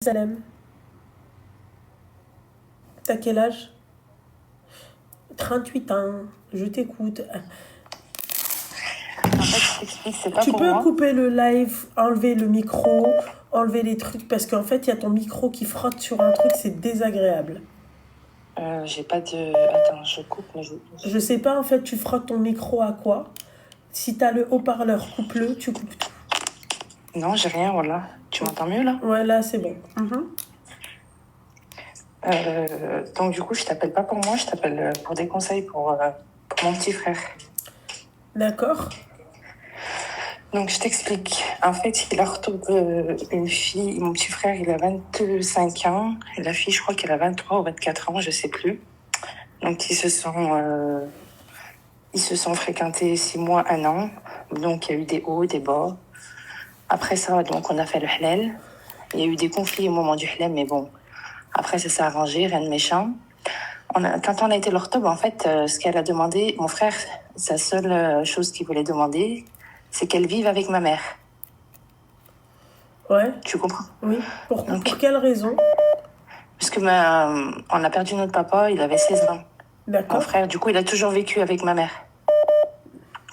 Salem, t'as quel âge? 38 ans, je t'écoute. En fait, je t'explique, c'est pas Tu pour peux moi. couper le live, enlever le micro, enlever les trucs, parce qu'en fait, il y a ton micro qui frotte sur un truc, c'est désagréable. J'ai pas de. Attends, je coupe, mais je. Je sais pas, en fait, tu frottes ton micro à quoi? Si t'as le haut-parleur, coupe-le, tu coupes tout. Non, j'ai rien, voilà. Tu m'entends mieux là? Ouais, là, c'est bon. Donc, du coup, je t'appelle pas pour moi, je t'appelle pour des conseils pour mon petit frère. D'accord. Donc, je t'explique. En fait, il a retrouvé une fille. Mon petit frère, il a 25 ans. Et la fille, je crois qu'elle a 23 ou 24 ans, je sais plus. Donc, ils se sont fréquentés 6 mois, 1 an. Donc, il y a eu des hauts, des bas. Après ça, donc, on a fait le halal. Il y a eu des conflits au moment du halal, mais bon, après, ça s'est arrangé, rien de méchant. Quand on a été leur top, en fait, ce qu'elle a demandé, mon frère, sa seule chose qu'il voulait demander, c'est qu'elle vive avec ma mère. Ouais, Tu comprends? oui. Pour Donc, quelle raison? parce que on a perdu notre papa, il avait 16 ans. Mon D'accord. frère, du coup, il a toujours vécu avec ma mère.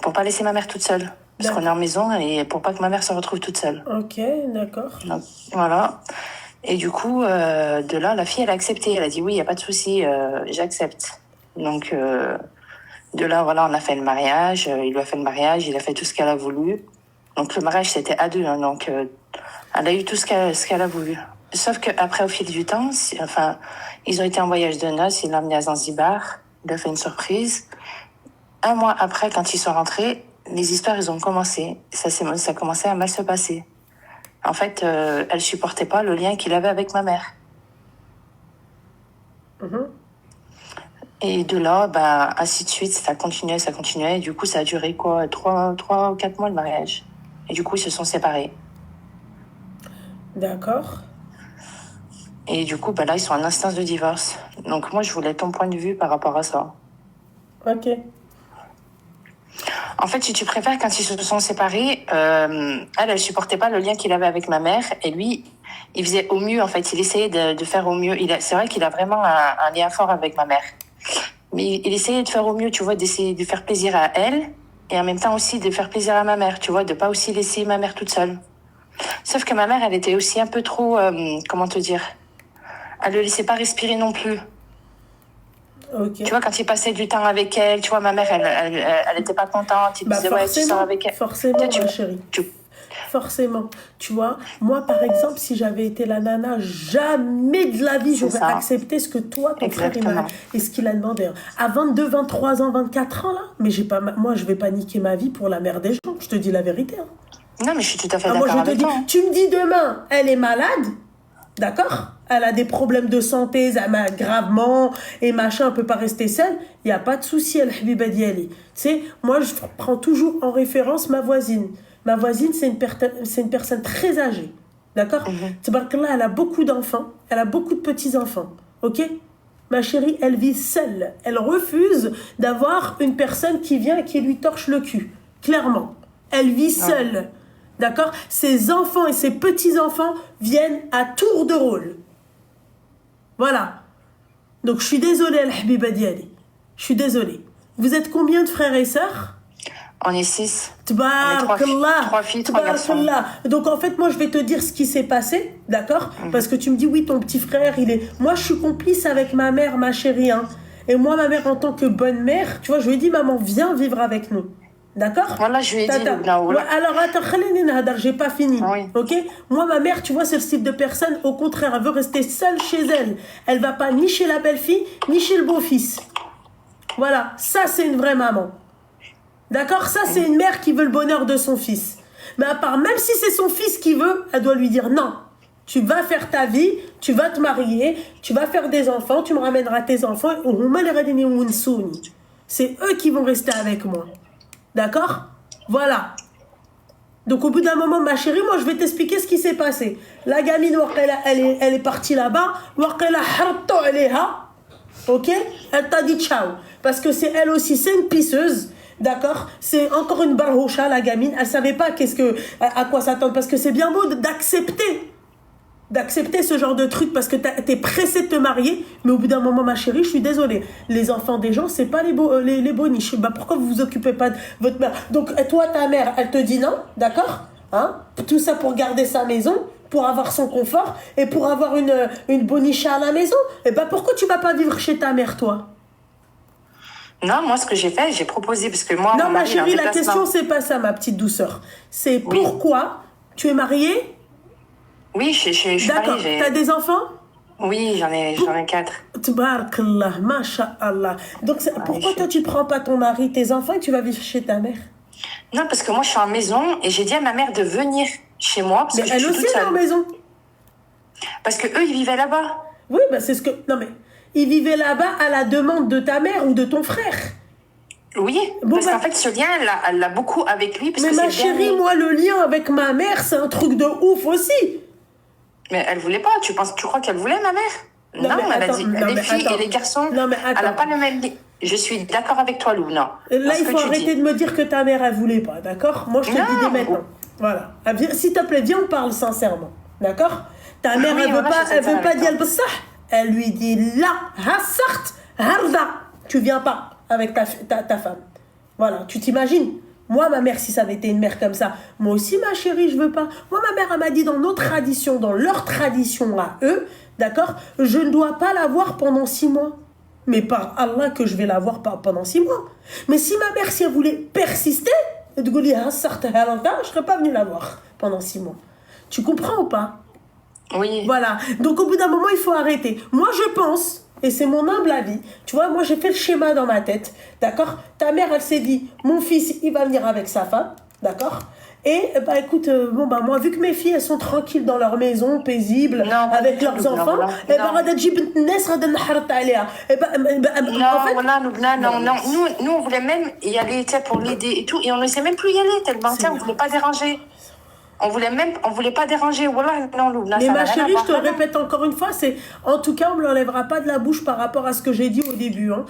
Pour pas laisser ma mère toute seule. Parce qu'on est en maison et pour pas que ma mère se retrouve toute seule. Ok, d'accord. Donc, voilà. Et du coup, de là, la fille, elle a accepté. Elle a dit oui, il n'y a pas de souci, j'accepte. Donc, de là, voilà, on a fait le mariage. Il lui a fait le mariage, il a fait tout ce qu'elle a voulu. Donc, le mariage, c'était à deux. Hein, donc, elle a eu tout ce qu'elle a voulu. Sauf qu'après, au fil du temps, ils ont été en voyage de noces. Il l'a emmené à Zanzibar. Il a fait une surprise. 1 mois après, quand ils sont rentrés, les histoires, ils ont commencé. Ça a commencé à mal se passer. En fait, elle supportait pas le lien qu'il avait avec ma mère. Et de là, ainsi de suite, ça continuait, ça continuait. Et du coup, ça a duré quoi, 3 ou 4 mois le mariage. Et du coup, ils se sont séparés. D'accord. Et du coup, là, ils sont en instance de divorce. Donc moi, je voulais ton point de vue par rapport à ça. Ok. En fait, si tu préfères, quand ils se sont séparés, elle supportait pas le lien qu'il avait avec ma mère. Et lui, il faisait au mieux, en fait. Il essayait de faire au mieux. C'est vrai qu'il a vraiment un lien fort avec ma mère. Mais il essayait de faire au mieux, tu vois, d'essayer de faire plaisir à elle. Et en même temps aussi de faire plaisir à ma mère, tu vois, de pas aussi laisser ma mère toute seule. Sauf que ma mère, elle était aussi un peu trop, comment te dire, elle le laissait pas respirer non plus. Ok. Tu vois, quand il passait du temps avec elle, tu vois, ma mère, elle était pas contente. Il disait, ouais, tu sors avec elle. Forcément, Toi, ma chérie. Forcément. Tu vois, moi, par exemple, si j'avais été la nana, jamais de la vie, j'aurais accepté ce que toi, ton frère, et ce qu'il a demandé. À 22, 23 ans, 24 ans, là, mais moi, je vais pas niquer ma vie pour la mère des gens. Je te dis la vérité. Hein. Non, mais je suis tout à fait d'accord avec toi. Tu me dis demain, elle est malade, d'accord? Elle a des problèmes de santé, gravement, et machin, elle peut pas rester seule. Il n'y a pas de souci, elle habiba diali. Tu sais, moi, je prends toujours en référence ma voisine. Ma voisine, c'est une personne très âgée, d'accord? Tabarakallah, elle a beaucoup d'enfants, elle a beaucoup de petits-enfants, ok? Ma chérie, elle vit seule. Elle refuse d'avoir une personne qui vient et qui lui torche le cul, clairement. Elle vit seule. D'accord? Ses enfants et ses petits-enfants viennent à tour de rôle. Voilà. Donc, je suis désolée, Al-Habiba Diali. Je suis désolée. Vous êtes combien de frères et sœurs? On est 6. Tabarakallah. 3 filles, 3 garçons. Donc, en fait, moi, je vais te dire ce qui s'est passé. D'accord? Parce que tu me dis, oui, ton petit frère, il est... Moi, je suis complice avec ma mère, ma chérie. Hein. Et moi, ma mère, en tant que bonne mère, tu vois, je lui ai dit, maman, viens vivre avec nous. D'accord? Voilà, je lui ai dit. Alors, attends, j'ai pas fini. Oui. Ok? Moi, ma mère, tu vois, c'est le type de personne, au contraire, elle veut rester seule chez elle. Elle va pas ni chez la belle-fille, ni chez le beau-fils. Voilà, ça, c'est une vraie maman. D'accord? Ça, c'est une mère qui veut le bonheur de son fils. Mais à part, même si c'est son fils qui veut, elle doit lui dire non. Tu vas faire ta vie, tu vas te marier, tu vas faire des enfants, tu me ramèneras tes enfants. C'est eux qui vont rester avec moi. D'accord? Voilà. Donc au bout d'un moment, ma chérie, moi je vais t'expliquer ce qui s'est passé. La gamine, elle est partie là-bas. Ok? Elle t'a dit ciao. Parce que c'est elle aussi, c'est une pisseuse. D'accord? C'est encore une barhoucha, la gamine. Elle savait pas à quoi s'attendre. Parce que c'est bien beau d'accepter. d'accepter ce genre de truc parce que t'es pressé de te marier, mais au bout d'un moment, ma chérie, je suis désolée. Les enfants des gens, c'est pas les boniches. Bah, pourquoi vous vous occupez pas de votre mère? Donc, toi, ta mère, elle te dit non, d'accord, hein? Tout ça pour garder sa maison, pour avoir son confort et pour avoir une bonicha à la maison. Et bah, pourquoi tu vas pas vivre chez ta mère, toi? Non, moi, ce que j'ai fait, j'ai proposé, parce que moi, Non, mon ma mari, il est en chérie, la déplacement. question, c'est pas ça, ma petite douceur. C'est Oui. pourquoi tu es mariée? Oui, je suis D'accord. mariée. T'as des enfants? Oui, j'en ai 4. Tabarakallah, masha'Allah. Donc, pourquoi toi, tu prends pas ton mari, tes enfants et tu vas vivre chez ta mère? Non, parce que moi, je suis en maison et j'ai dit à ma mère de venir chez moi parce Mais que elle je suis aussi toute est en seule. maison. Parce que eux, ils vivaient là-bas. Oui, bah c'est ce que... Non, mais ils vivaient là-bas à la demande de ta mère ou de ton frère. Oui, Bon, parce bah- qu'en fait, ce lien, elle l'a beaucoup avec lui. Parce Mais que ma c'est le chérie, dernier. moi, le lien avec ma mère, c'est un truc de ouf aussi. Mais elle voulait pas. Tu crois qu'elle voulait, ma mère? Non, Non, mais elle a attends, dit non, les mais filles attends. et les garçons, Non, mais elle n'a attends. pas le même... Je suis d'accord avec toi, Lou, non. Là, Dans ce il que faut tu arrêter dis. de me dire que ta mère, elle voulait pas, d'accord? Moi, je te le dis dès Non. maintenant. Voilà. Ah, s'il te plaît, viens, on parle sincèrement. D'accord? Ta mère, Oui, elle veut voilà, pas, je suis elle veut sincère pas avec dire toi. le ça. Elle lui dit là, hassart, harda. Tu viens pas avec ta femme. Voilà, tu t'imagines? Moi, ma mère, si ça avait été une mère comme ça, moi aussi, ma chérie, je veux pas. Moi, ma mère, elle m'a dit dans nos traditions, dans leur tradition à eux, d'accord, je ne dois pas la voir pendant 6 mois. Mais par Allah que je vais la voir pendant 6 mois. Mais si ma mère, si elle voulait persister, je ne serais pas venue la voir pendant 6 mois. Tu comprends ou pas? Oui. Voilà. Donc au bout d'un moment, il faut arrêter. Moi, je pense, et c'est mon humble avis, tu vois, moi j'ai fait le schéma dans ma tête, d'accord? Ta mère, elle s'est dit, mon fils, il va venir avec sa femme, d'accord? Et bah écoute, bon bah moi, vu que mes filles, elles sont tranquilles dans leur maison, paisibles, Non, pas avec du tout, leurs Lubna, enfants, voilà. et bah Non. غادا تجيب الناس غادا نحرط عليها. Et bah, Non, en fait, voilà, Lubna, non, Non, non. Nous, on voulait même y aller, tu sais, pour l'aider et tout. Et on ne sait même plus y aller, tellement, tu sais, on voulait pas déranger. On voulait pas déranger. Voilà, non, Lubna, mais ça ma n'a rien à chérie, voir. je te répète encore une fois, c'est en tout cas, on me l'enlèvera pas de la bouche par rapport à ce que j'ai dit au début. Hein.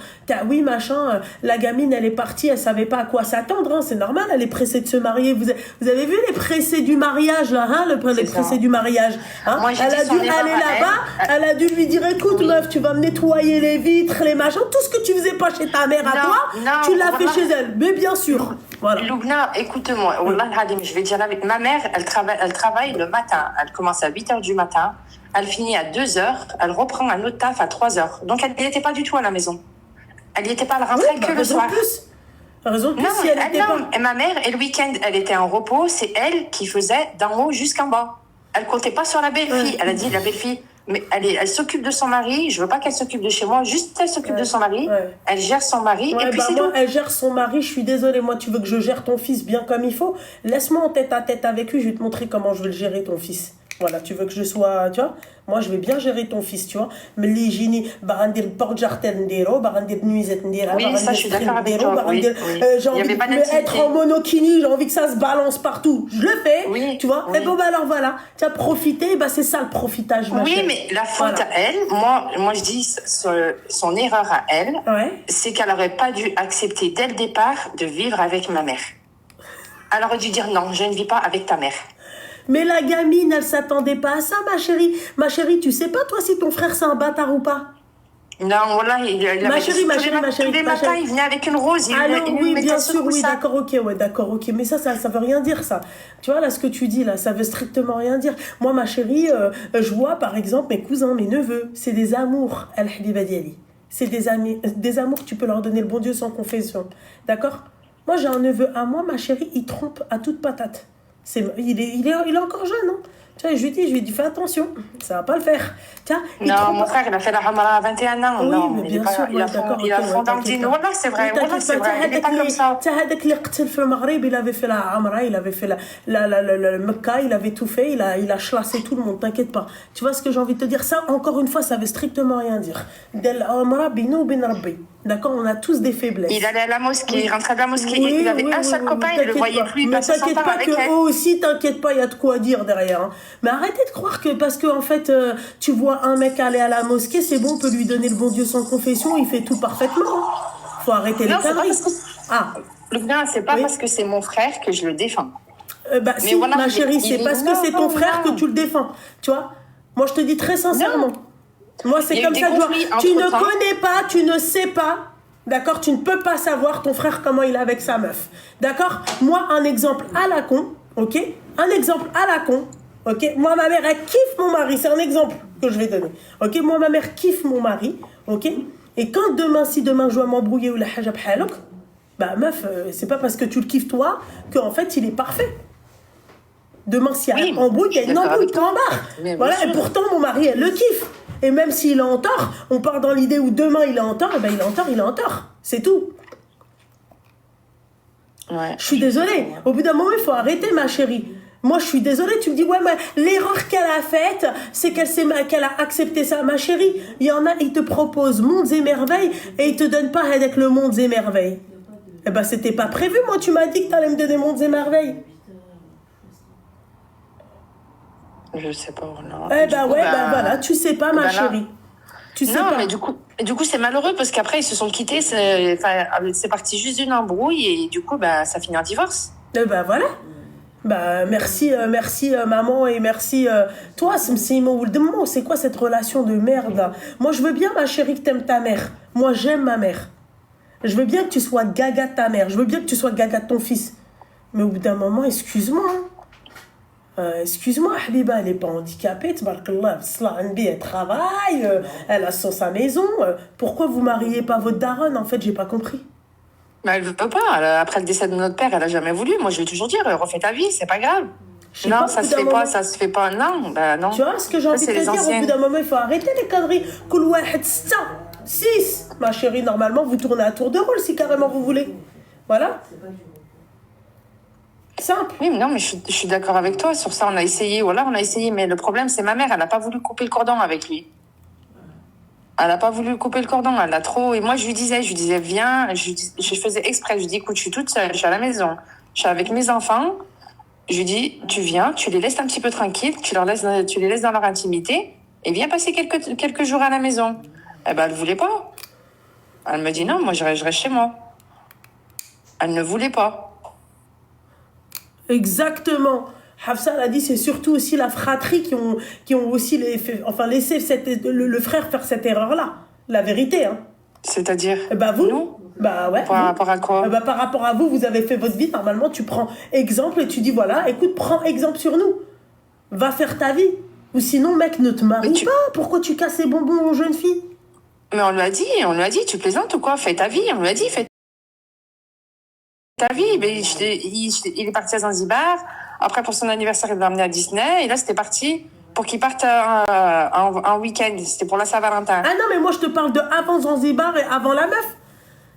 Oui, machin, la gamine, elle est partie, elle savait pas à quoi s'attendre. Hein, c'est normal, elle est pressée de se marier. Vous avez vu les pressés du mariage là, hein, les C'est pressés ça. du mariage. Hein, Moi, j'ai elle dit a son dû erreur aller à là-bas, elle. elle a dû lui dire, écoute meuf, tu vas me nettoyer les vitres, les machins, tout ce que tu faisais pas chez ta mère à Non, toi, non, tu l'as fait voilà. chez elle. Mais bien sûr, voilà. Lubna, écoute-moi, Wallah al-Hadim, je vais dire avec ma mère, elle travaille le matin. Elle commence à 8h du matin, elle finit à 2h, elle reprend un autre taf à 3h. Donc elle n'était pas du tout à la maison. Elle n'y était pas, elle Oui, rentrait bah, que le raison de soir. plus. Raison de plus Non, si elle était non. pas. Et ma mère, et le week-end, elle était en repos, c'est elle qui faisait d'en haut jusqu'en bas. Elle comptait pas sur la belle-fille. Ouais. Elle a dit, la belle-fille, mais elle s'occupe de son mari, je veux pas qu'elle s'occupe de chez moi, juste elle s'occupe de son mari, Ouais. elle gère son mari, Ouais, et puis bah c'est moi, tout. elle gère son mari, je suis désolée, moi tu veux que je gère ton fils bien comme il faut, laisse-moi en tête à tête avec lui, je vais te montrer comment je vais le gérer ton fils. Voilà, tu veux que je sois, tu vois, moi je vais bien gérer ton fils, tu vois. Mais les génies, barandir porte jartel ndero, barandir nuisette ndera, Oui, ça, je suis d'accord avec toi, oui, oui. j'ai Il y envie avait de pas me d'activité. être en monokini, j'ai envie que ça se balance partout. Je le fais, Oui, tu vois. oui. Et bon, bah alors voilà, tu as profité, bah c'est ça le profitage, ma Oui, chérie. mais la faute Voilà. à elle, moi je dis son erreur à elle, Ouais. c'est qu'elle aurait pas dû accepter dès le départ de vivre avec ma mère. Elle aurait dû dire non, je ne vis pas avec ta mère. Mais la gamine, elle s'attendait pas à ça, ma chérie. Ma chérie, tu sais pas, toi, si ton frère, c'est un bâtard ou pas? Non, voilà, il Ma avait chérie, ma tous les chérie, ma chérie, tous les ma matins, chérie. il venait avec une rose, il Alors, lui oui, mettait bien sur sûr, le oui, coussin. d'accord, ok. Mais ça veut rien dire, ça. Tu vois, là, ce que tu dis, là, ça veut strictement rien dire. Moi, ma chérie, je vois, par exemple, mes cousins, mes neveux, c'est des amours, al-Habiba diali. C'est des amours que tu peux leur donner le bon Dieu sans confession. D'accord? Moi, j'ai un neveu à moi, ma chérie, il trompe à toute patate. Il est encore jeune, hein. Tu vois, je lui dis, fais attention, ça va pas le faire. Tu vois, il Non, trompe. mon frère, il a fait la Hamara à 21 ans. Oui, non, mais il est bien pas, sûr, il a ouais, d'accord, il a ok, fond ouais, dans le t'inquiète dîner. pas. Voilà, c'est vrai, Oui, voilà, t'inquiète c'est pas, vrai. Il n'est pas comme ça. هذاك اللي قتل في المغرب, il avait fait la Amra, il avait fait la Mecca, il avait tout fait, il a chlassé tout le monde, t'inquiète pas. Tu vois ce que j'ai envie de te dire? Ça, encore une fois, ça veut strictement rien dire. Del Amra, binou, bin Rabbi. D'accord, on a tous des faiblesses. Il allait à la mosquée, il rentrait de la mosquée, Oui, il avait oui, un seul oui, copain, oui, il le voyait t'inquiète plus, il pas. Mais passait son t'inquiète temps pas avec que elle. eux aussi, t'inquiète pas, il y a de quoi dire derrière. Hein. Mais arrêtez de croire que parce que en fait, tu vois un mec aller à la mosquée, c'est bon, on peut lui donner le bon Dieu sans confession, il fait tout parfaitement. Hein. Faut arrêter les Non, c'est pas conneries. parce que... Ah, Lubna, c'est pas Oui. parce que c'est mon frère que je le défends. bah Mais si, voilà, ma chérie, c'est il- parce que non, c'est ton non, frère non. que tu le défends. Tu vois? Moi, je te dis très sincèrement. Non. Moi, c'est Il y a eu comme des ça que je vois. conflits Tu ne entre-temps. connais pas, tu ne sais pas. D'accord? Tu ne peux pas savoir ton frère comment il est avec sa meuf. D'accord? Moi, un exemple à la con. Ok? Un exemple à la con. Ok? Moi, ma mère, elle kiffe mon mari. C'est un exemple que je vais donner. Ok? Moi, ma mère kiffe mon mari. Ok? Et quand demain, si demain je dois m'embrouiller ou la haja bhalok, bah meuf, c'est pas parce que tu le kiffes toi qu'en fait il est parfait. Demain, s'il y a Oui, un embrouille, il y a je suis une d'accord embrouille, avec toi. point barre. Mais bien Voilà, et sûr. pourtant mon mari, elle le kiffe. Et même s'il est en tort, on part dans l'idée où demain il est en tort, et ben il est en tort, il est en tort. C'est tout. Ouais. Je suis désolée. Au bout d'un moment, il faut arrêter, ma chérie. Moi, je suis désolée. Tu me dis, ouais, mais l'erreur qu'elle a faite, c'est qu'elle a accepté ça. Ma chérie, il y en a, ils te proposent mondes et merveilles et ils te donnent pas avec le mondes et merveilles. Eh ben, c'était pas prévu. Moi, tu m'as dit que t'allais me donner mondes et merveilles. Je sais pas. Non. Eh Du ben, coup, ouais, ben voilà, tu sais pas, ma ben là- chérie. Tu sais Non, pas. mais du coup, c'est malheureux parce qu'après, ils se sont quittés. C'est parti juste d'une embrouille et du coup, bah, ça finit en divorce. Eh ben, voilà. Bah, merci, maman, et merci, toi, c'est quoi cette relation de merde là? Moi, je veux bien, ma chérie, que t'aimes ta mère. Moi, j'aime ma mère. Je veux bien que tu sois gaga de ta mère. Je veux bien que tu sois gaga de ton fils. Mais au bout d'un moment, excuse-moi. Excuse-moi, Habiba, elle n'est pas handicapée. Tabarakallah, elle travaille. Elle a sa maison. Pourquoi vous mariez pas votre daronne? En fait, j'ai pas compris. Mais elle veut pas. Après le décès de notre père, elle a jamais voulu. Moi, je vais toujours dire, refais ta vie, c'est pas grave. Je sais Non, pas, ça au bout se d'un fait moment- pas, ça se fait pas. Non, bah non. Tu vois ce que j'ai envie de c'est te les dire? Au bout anciennes. d'un moment, il faut arrêter les conneries. Kul wahed sta, 6. Ma chérie, normalement, vous tournez à tour de rôle si carrément vous voulez. Voilà. Simple. Oui, mais non, mais je suis d'accord avec toi. Sur ça, on a essayé, mais le problème, c'est ma mère. Elle n'a pas voulu couper le cordon avec lui. Elle n'a pas voulu couper le cordon. Elle a trop. Et moi, je lui disais, viens. Je faisais exprès. Je lui dis, écoute, je suis toute seule. Je suis à la maison. Je suis avec mes enfants. Je lui dis, tu viens, tu les laisses un petit peu tranquilles. Tu les laisses dans leur intimité. Et viens passer quelques jours à la maison. Eh ben, elle voulait pas. Elle me dit, non, moi, je reste chez moi. Elle ne voulait pas. Exactement. Hafsa a dit, c'est surtout aussi la fratrie qui ont aussi laissé le frère faire cette erreur-là. La vérité, hein. C'est-à-dire, Eh ben vous, nous, bah ouais. par vous. rapport à quoi? Eh ben, par rapport à vous, vous avez fait votre vie. Normalement, tu prends exemple et tu dis voilà, écoute, prends exemple sur nous. Va faire ta vie. Ou sinon, mec, ne te marie pas. Pourquoi tu casses les bonbons aux jeunes filles? Mais on lui a dit, tu plaisantes ou quoi? Fais ta vie. On lui a dit, fais ta vie. Mais il est parti à Zanzibar. Après, pour son anniversaire, il l'a emmené à Disney. Et là, c'était parti pour qu'il parte en week-end. C'était pour la Saint-Valentin. Ah non, mais moi, je te parle de avant Zanzibar et avant la meuf.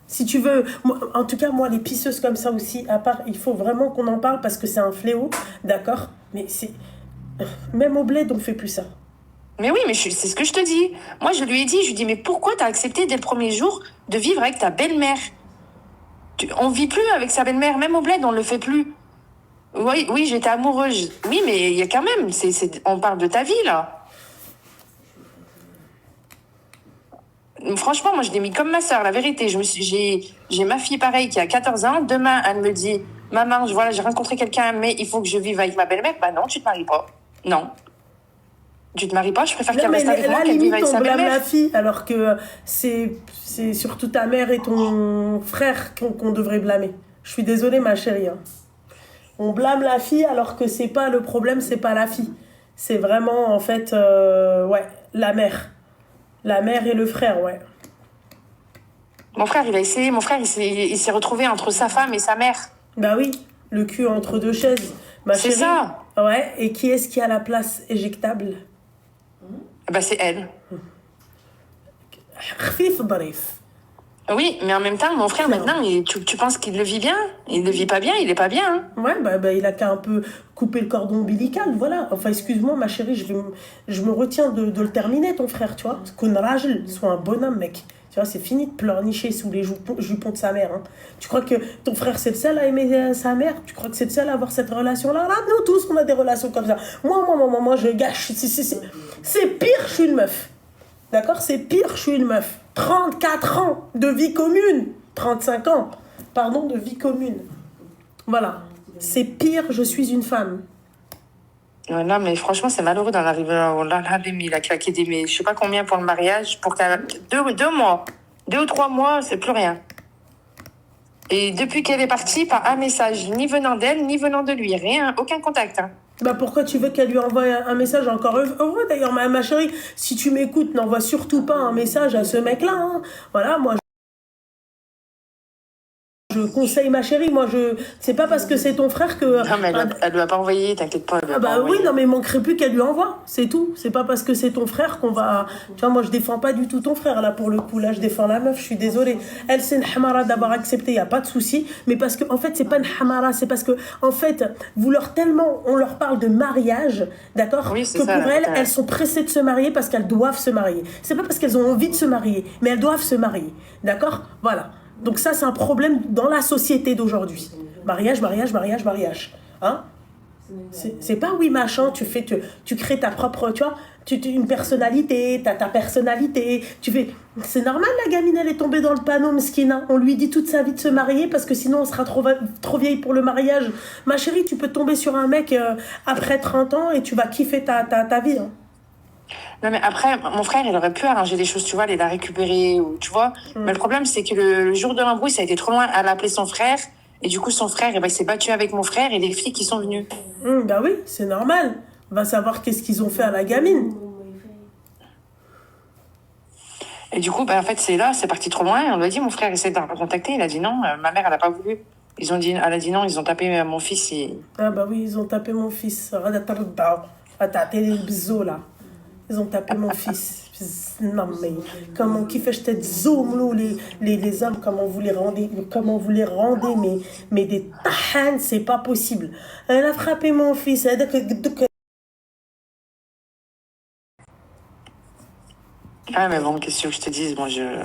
Si tu veux, en tout cas, moi, les pisseuses comme ça aussi, à part, il faut vraiment qu'on en parle parce que c'est un fléau, d'accord? Mais c'est... Même au bled, on fait plus ça. Mais oui, mais c'est ce que je te dis. Moi, je lui ai dit, mais pourquoi t'as accepté dès le premier jour de vivre avec ta belle-mère? On vit plus avec sa belle-mère, même au bled, on le fait plus. Oui, j'étais amoureuse. Oui, mais il y a quand même, on parle de ta vie, là. Franchement, moi, je l'ai mis comme ma soeur, la vérité. J'ai ma fille pareille qui a 14 ans. Demain, elle me dit, maman, j'ai rencontré quelqu'un, mais il faut que je vive avec ma belle-mère. Bah non, tu te maries pas. Non. Tu te maries pas, je préfère qu'elle reste avec moi qu'elle vive avec sa belle-mère. On blâme belle-mère. la fille, alors que c'est surtout ta mère et ton frère qu'on devrait blâmer. Je suis désolée, ma chérie. Hein. On blâme la fille, alors que c'est pas le problème, c'est pas la fille. C'est vraiment, en fait, la mère. La mère et le frère, ouais. Mon frère, il a essayé. Mon frère, il s'est retrouvé entre sa femme et sa mère. Bah oui, le cul entre deux chaises. Ma C'est chérie. ça. Ouais, et qui est-ce qui a la place éjectable? Bah, c'est elle. Khfif darif. Oui, mais en même temps, mon frère, maintenant, tu penses qu'il le vit bien? Il le vit pas bien, il est pas bien. Hein. Ouais, bah, il a qu'à un peu couper le cordon ombilical, voilà. Enfin, excuse-moi, ma chérie, je me retiens de le terminer, ton frère, tu vois. Qu'on rajel, soit un bonhomme, mec. Tu vois, c'est fini de pleurnicher sous les jupons de sa mère. Hein. Tu crois que ton frère, c'est le seul à aimer sa mère? Tu crois que c'est le seul à avoir cette relation-là? Là, nous tous, on a des relations comme ça. Moi, je gâche. C'est pire, je suis une meuf. D'accord? C'est pire, je suis une meuf. 34 ans de vie commune. 35 ans, pardon, de vie commune. Voilà. C'est pire, je suis une femme. Non, mais franchement, c'est malheureux d'en arriver là. Oh là là, il a claqué je sais pas combien pour le mariage, pour qu'elle, 2 mois, 2 ou 3 mois, c'est plus rien. Et depuis qu'elle est partie, pas un message, ni venant d'elle, ni venant de lui, rien, aucun contact. Hein. Bah pourquoi tu veux qu'elle lui envoie un message encore heureux d'ailleurs, ma chérie, si tu m'écoutes, n'envoie surtout pas un message à ce mec-là. Hein. Voilà, moi je conseille ma chérie, c'est pas parce que c'est ton frère que... Non, mais elle lui a pas envoyé, t'inquiète pas. Ah bah oui, non mais il manquerait plus qu'elle lui envoie, c'est tout. C'est pas parce que c'est ton frère qu'on va... Tu vois, moi je défends pas du tout ton frère là pour le coup, là je défends la meuf, je suis désolée. Elle c'est une hamara d'avoir accepté, y a pas de souci, mais parce que en fait c'est pas une hamara, c'est parce que en fait, on leur parle de mariage, d'accord, oui, que ça, pour elles sont pressées de se marier parce qu'elles doivent se marier. C'est pas parce qu'elles ont envie de se marier, mais elles doivent se marier, d'accord. Voilà. Donc ça, c'est un problème dans la société d'aujourd'hui. Mariage, mariage, mariage, mariage. Hein? C'est pas oui, machin, tu crées ta propre, tu vois, une personnalité, t'as ta personnalité, c'est normal, la gamine, elle est tombée dans le panneau, mskina. On lui dit toute sa vie de se marier parce que sinon on sera trop vieille pour le mariage. Ma chérie, tu peux tomber sur un mec après 30 ans et tu vas kiffer ta vie. Hein. Non, mais après, mon frère, il aurait pu arranger les choses, tu vois, aller la récupérer, ou, tu vois. Mais le problème, c'est que le jour de l'embrouille, ça a été trop loin. Elle a appelé son frère, et du coup, son frère, il s'est battu avec mon frère et les filles qui sont venues. Bah oui, c'est normal. On va savoir qu'est-ce qu'ils ont fait à la gamine. Et du coup, en fait, c'est parti trop loin. On lui a dit, mon frère essaie de la recontacter. Il a dit non, ma mère, elle a pas voulu. Elle a dit non, ils ont tapé mon fils. Ah bah oui, ils ont tapé mon fils. Ils ont tapé mon fils. Non mais comment qui fait cette zoom les hommes comment vous les rendez mais des tahan, c'est pas possible. Elle a frappé mon fils. Ah mais bon, qu'est-ce que je te dis,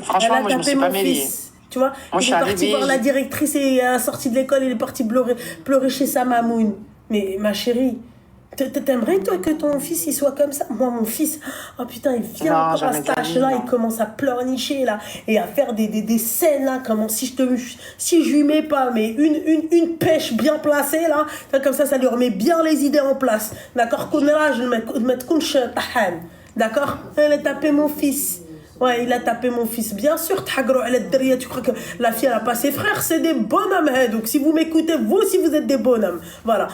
franchement moi je me suis pas mêlée. Tu vois, moi, il est parti voir la directrice et à la sortie de l'école, il est parti pleurer chez sa mamoune. Mais ma chérie, t'aimerais toi que ton fils il soit comme ça? Moi mon fils, oh putain, il vient encore à cet âge-là, il commence à pleurnicher là et à faire des scènes là, comme si je lui mets pas mais une pêche bien placée là, comme ça lui remet bien les idées en place. D'accord? Qu'on là, je vais mettre kunch tahan. D'accord? Elle a tapé mon fils. Ouais, il a tapé mon fils. Bien sûr, tu crois que la fille, elle a pas ses frères? C'est des bonhommes. Hein. Donc, si vous m'écoutez, vous aussi, vous êtes des bonhommes. Voilà.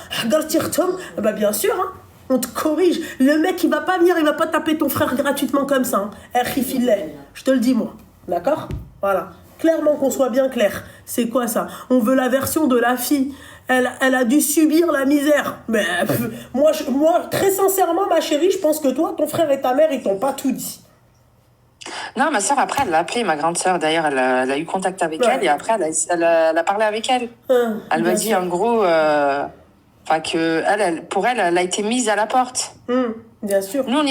Bah, bien sûr, hein. On te corrige. Le mec, il va pas venir, il va pas taper ton frère gratuitement comme ça. Hein. Je te le dis, moi. D'accord? Voilà. Clairement, qu'on soit bien clair. C'est quoi ça? On veut la version de la fille. Elle a dû subir la misère. Mais moi, très sincèrement, ma chérie, je pense que toi, ton frère et ta mère, ils t'ont pas tout dit. Non, ma soeur, après, elle l'a appelé, ma grande soeur, d'ailleurs, elle a eu contact avec elle, et après, elle a parlé avec elle. Elle m'a dit, en gros, que pour elle, elle a été mise à la porte. Bien sûr. Nous, on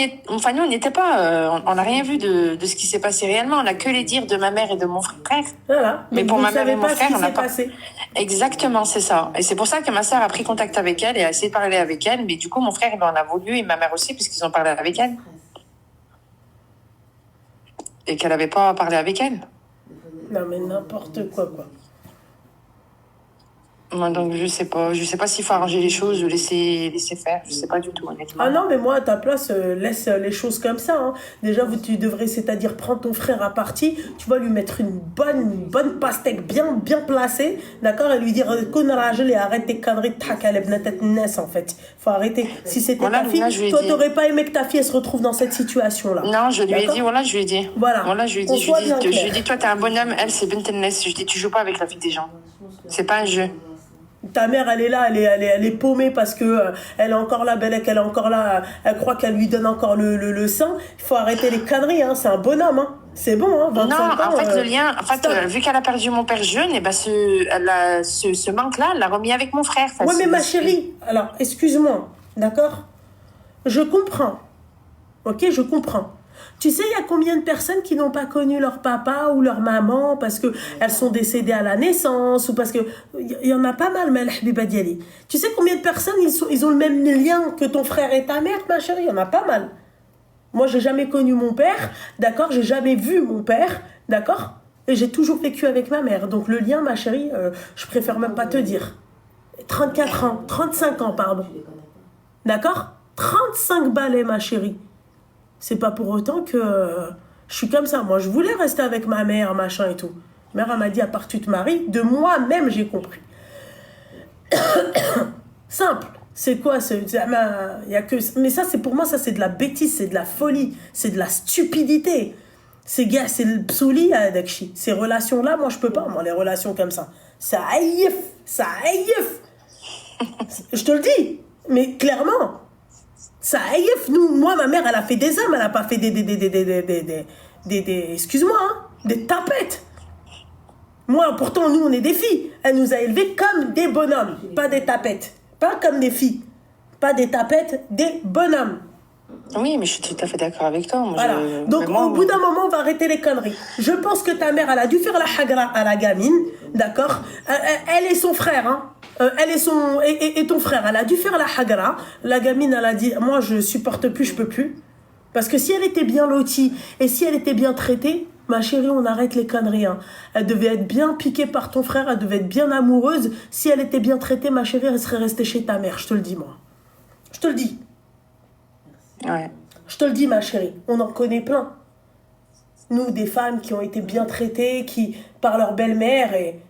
n'était pas, on n'a rien vu de ce qui s'est passé réellement. On n'a que les dires de ma mère et de mon frère. Voilà. Mais pour ma mère et mon frère, on n'a pas. Passé. Exactement, c'est ça. Et c'est pour ça que ma soeur a pris contact avec elle et a essayé de parler avec elle. Mais du coup, mon frère, il en a voulu et ma mère aussi, puisqu'ils ont parlé avec elle. Et qu'elle n'avait pas parlé avec elle. Non, mais n'importe quoi. Moi, donc, je sais pas s'il faut arranger les choses ou laisser faire. Je sais pas du tout, honnêtement. Ah non, mais moi, à ta place, laisse les choses comme ça. Hein. Déjà, tu devrais, c'est-à-dire prendre ton frère à partie, tu vas lui mettre une bonne pastèque bien placée, d'accord, et lui dire Konarajel et arrête tes conneries de takaleb natet en fait. Faut arrêter. Si c'était ta fille, toi, t'aurais pas aimé que ta fille elle se retrouve dans cette situation-là. Non, je lui ai dit, je lui ai dit. Voilà. Je lui ai dit, toi, t'es un bonhomme, elle, c'est Bentennes. Je dis, tu joues pas avec la vie des gens. C'est pas un jeu. Ta mère, elle est là, elle est paumée parce que elle est encore là, Belek, elle est encore là, elle croit qu'elle lui donne encore le sein. Il faut arrêter les conneries, hein. C'est un bonhomme, hein. C'est bon, hein. 25 non, ans, en fait, le lien, vu qu'elle a perdu mon père jeune, et ce manque-là, elle l'a remis avec mon frère. Ouais, mais ma chérie, alors, excuse-moi, d'accord? Je comprends. Ok, je comprends. Tu sais, il y a combien de personnes qui n'ont pas connu leur papa ou leur maman parce qu'elles sont décédées à la naissance ou parce que... Il y en a pas mal, mais Habiba Diali. Tu sais combien de personnes, ils ont le même lien que ton frère et ta mère, ma chérie? Il y en a pas mal. Moi, j'ai jamais connu mon père, d'accord? J'ai jamais vu mon père, d'accord? Et j'ai toujours vécu avec ma mère. Donc le lien, ma chérie, je préfère même pas te dire. 34 ans, 35 ans, pardon. D'accord? 35 balais, ma chérie. C'est pas pour autant que je suis comme ça. Moi, je voulais rester avec ma mère, machin et tout. Ma mère, elle m'a dit, à part tu te maries, de moi-même, j'ai compris. Simple. C'est quoi y a que, mais ça, c'est pour moi, ça, c'est de la bêtise, c'est de la folie, c'est de la stupidité. C'est le psouli, Dakshi. Ces relations-là, moi, je peux pas, moi, les relations comme ça. Ça aïef. Je te le dis, mais clairement. Ça aïef, nous, moi, ma mère, elle a fait des hommes, elle a pas fait excuse-moi, hein, des tapettes. Moi, pourtant, nous, on est des filles. Elle nous a élevés comme des bonhommes, pas des tapettes. Pas comme des filles. Pas des tapettes, des bonhommes. Oui, mais je suis tout à fait d'accord avec toi. Moi, voilà. Donc, au bout d'un moment, on va arrêter les conneries. Je pense que ta mère, elle a dû faire la hagra à la gamine, d'accord. Elle et son frère, hein. Elle et ton frère, elle a dû faire la hagra. La gamine, elle a dit, moi, je supporte plus, je peux plus. Parce que si elle était bien lotie et si elle était bien traitée, ma chérie, on arrête les conneries. Hein. Elle devait être bien piquée par ton frère, elle devait être bien amoureuse. Si elle était bien traitée, ma chérie, elle serait restée chez ta mère. Je te le dis, moi. Je te le dis. Ouais. Je te le dis, ma chérie. On en connaît plein. Nous, des femmes qui ont été bien traitées, par leur belle-mère. Et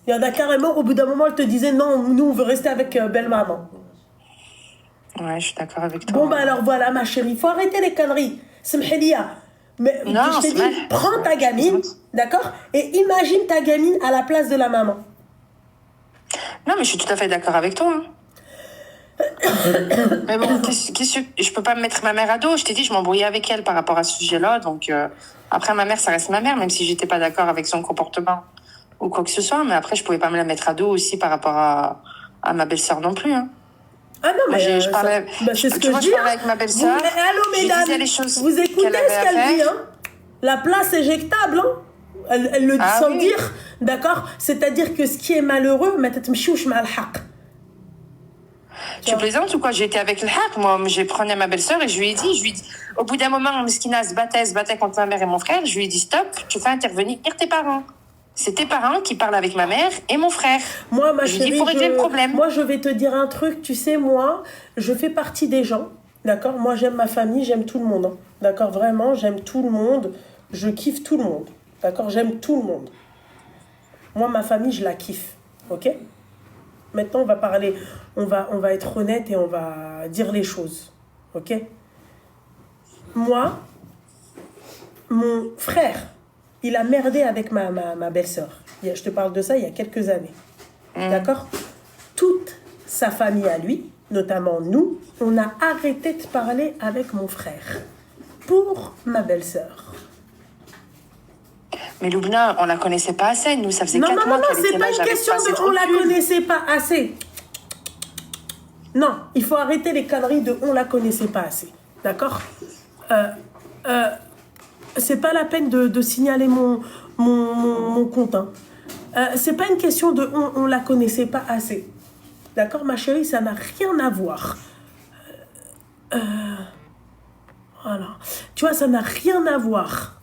il y en a carrément, au bout d'un moment, elle te disait, non, nous, on veut rester avec belle-maman. Ouais, je suis d'accord avec toi. Bon, bah alors voilà, ma chérie. Il faut arrêter les conneries. Samhelia. Mais non, je t'ai dit, prends ta gamine, d'accord, et imagine ta gamine à la place de la maman. Non, mais je suis tout à fait d'accord avec toi. Hein. Mais bon, je peux pas me mettre ma mère à dos. Je t'ai dit, je m'embrouillais avec elle par rapport à ce sujet-là. Donc, après, ma mère, ça reste ma mère, même si j'étais pas d'accord avec son comportement ou quoi que ce soit. Mais après, je pouvais pas me la mettre à dos aussi par rapport à ma belle-sœur non plus. Hein. Ah non, mais je parlais, c'est ce que je dis. Je parlais avec ma belle-sœur. Allô, mesdames, vous écoutez ce qu'elle dit, hein. La place éjectable, hein. Elle le dit sans dire, d'accord. C'est-à-dire que ce qui est malheureux, tu plaisantes ou quoi? J'ai été avec le haq, moi, j'ai pris ma belle-sœur et je lui ai dit, au bout d'un moment, Miskina se battait contre ma mère et mon frère, je lui ai dit, stop, tu fais intervenir tes parents. C'est tes parents qui parlent avec ma mère et mon frère. Moi, ma chérie, il faut régler le problème. Moi, je vais te dire un truc. Tu sais, moi, je fais partie des gens. D'accord. Moi, j'aime ma famille, j'aime tout le monde. Hein. D'accord. Vraiment, j'aime tout le monde. Je kiffe tout le monde. D'accord. J'aime tout le monde. Moi, ma famille, je la kiffe. Ok. Maintenant, on va parler. On va être honnête et on va dire les choses. Ok. Moi, mon frère, il a merdé avec ma belle-sœur. Je te parle de ça il y a quelques années. D'accord. Toute sa famille à lui, notamment nous, on a arrêté de parler avec mon frère pour ma belle-sœur. Mais Loubna, on la connaissait pas assez. Nous, ça faisait 4 mois qu'elle était là. Non, c'est pas une question de on la connaissait pas assez. Non, il faut arrêter les conneries de on la connaissait pas assez. D'accord. C'est pas la peine de signaler mon compte. Hein. C'est pas une question de on la connaissait pas assez. D'accord, ma chérie, ça n'a rien à voir. Voilà. Tu vois, ça n'a rien à voir.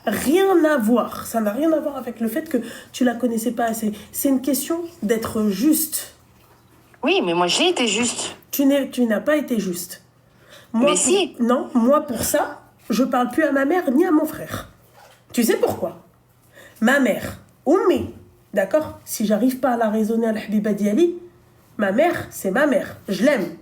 Rien à voir. Ça n'a rien à voir avec le fait que tu la connaissais pas assez. C'est une question d'être juste. Oui, mais moi, j'ai été juste. Tu n'as pas été juste. Moi, mais si. Non, moi, pour ça, je parle plus à ma mère ni à mon frère. Tu sais pourquoi? Ma mère, Oummi, d'accord? Si j'arrive pas à la raisonner à l'Habiba Diali, ma mère, c'est ma mère. Je l'aime.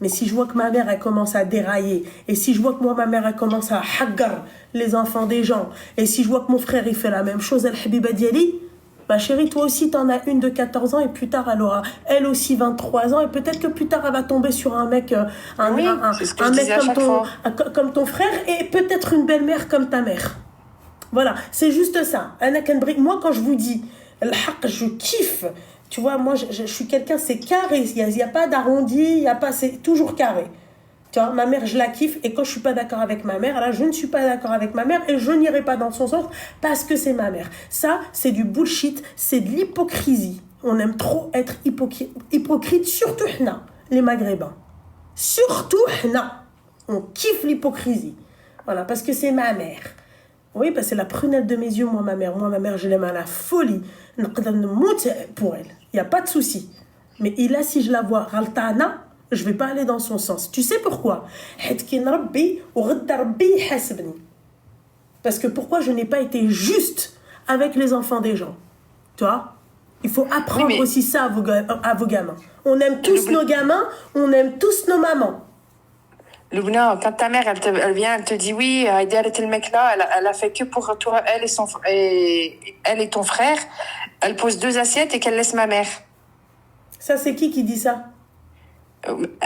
Mais si je vois que ma mère, elle commence à dérailler, et si je vois que moi, ma mère, elle commence à haggar les enfants des gens, et si je vois que mon frère, il fait la même chose à l'Habiba Diali, ma chérie, toi aussi, t'en as une de 14 ans, et plus tard, elle aura, elle aussi, 23 ans, et peut-être que plus tard, elle va tomber sur un mec, un mec comme ton frère, et peut-être une belle-mère comme ta mère. Voilà, c'est juste ça. Moi, quand je vous dis, je kiffe. Tu vois, moi, je suis quelqu'un, c'est carré. Il n'y a pas d'arrondi, c'est toujours carré. Tu vois, ma mère, je la kiffe. Et quand je ne suis pas d'accord avec ma mère, là, je ne suis pas d'accord avec ma mère et je n'irai pas dans son sens parce que c'est ma mère. Ça, c'est du bullshit, c'est de l'hypocrisie. On aime trop être hypocrite, surtout les Maghrébins. Surtout, on kiffe l'hypocrisie. Voilà, parce que c'est ma mère. Oui, parce que c'est la prunelle de mes yeux, moi, ma mère. Moi, ma mère, je l'aime à la folie. Pour elle. Il n'y a pas de souci. Mais si je la vois, Raltana, Je vais pas aller dans son sens. Tu sais pourquoi? Parce que pourquoi je n'ai pas été juste avec les enfants des gens? Tu vois? Il faut apprendre aussi ça à vos gamins. On aime tous nos gamins, on aime tous nos mamans. Loubna, quand ta mère, elle vient, elle te dit oui, le mec là, elle a fait que pour toi, elle et ton frère. Elle pose 2 assiettes et qu'elle laisse ma mère. Ça, c'est qui dit ça?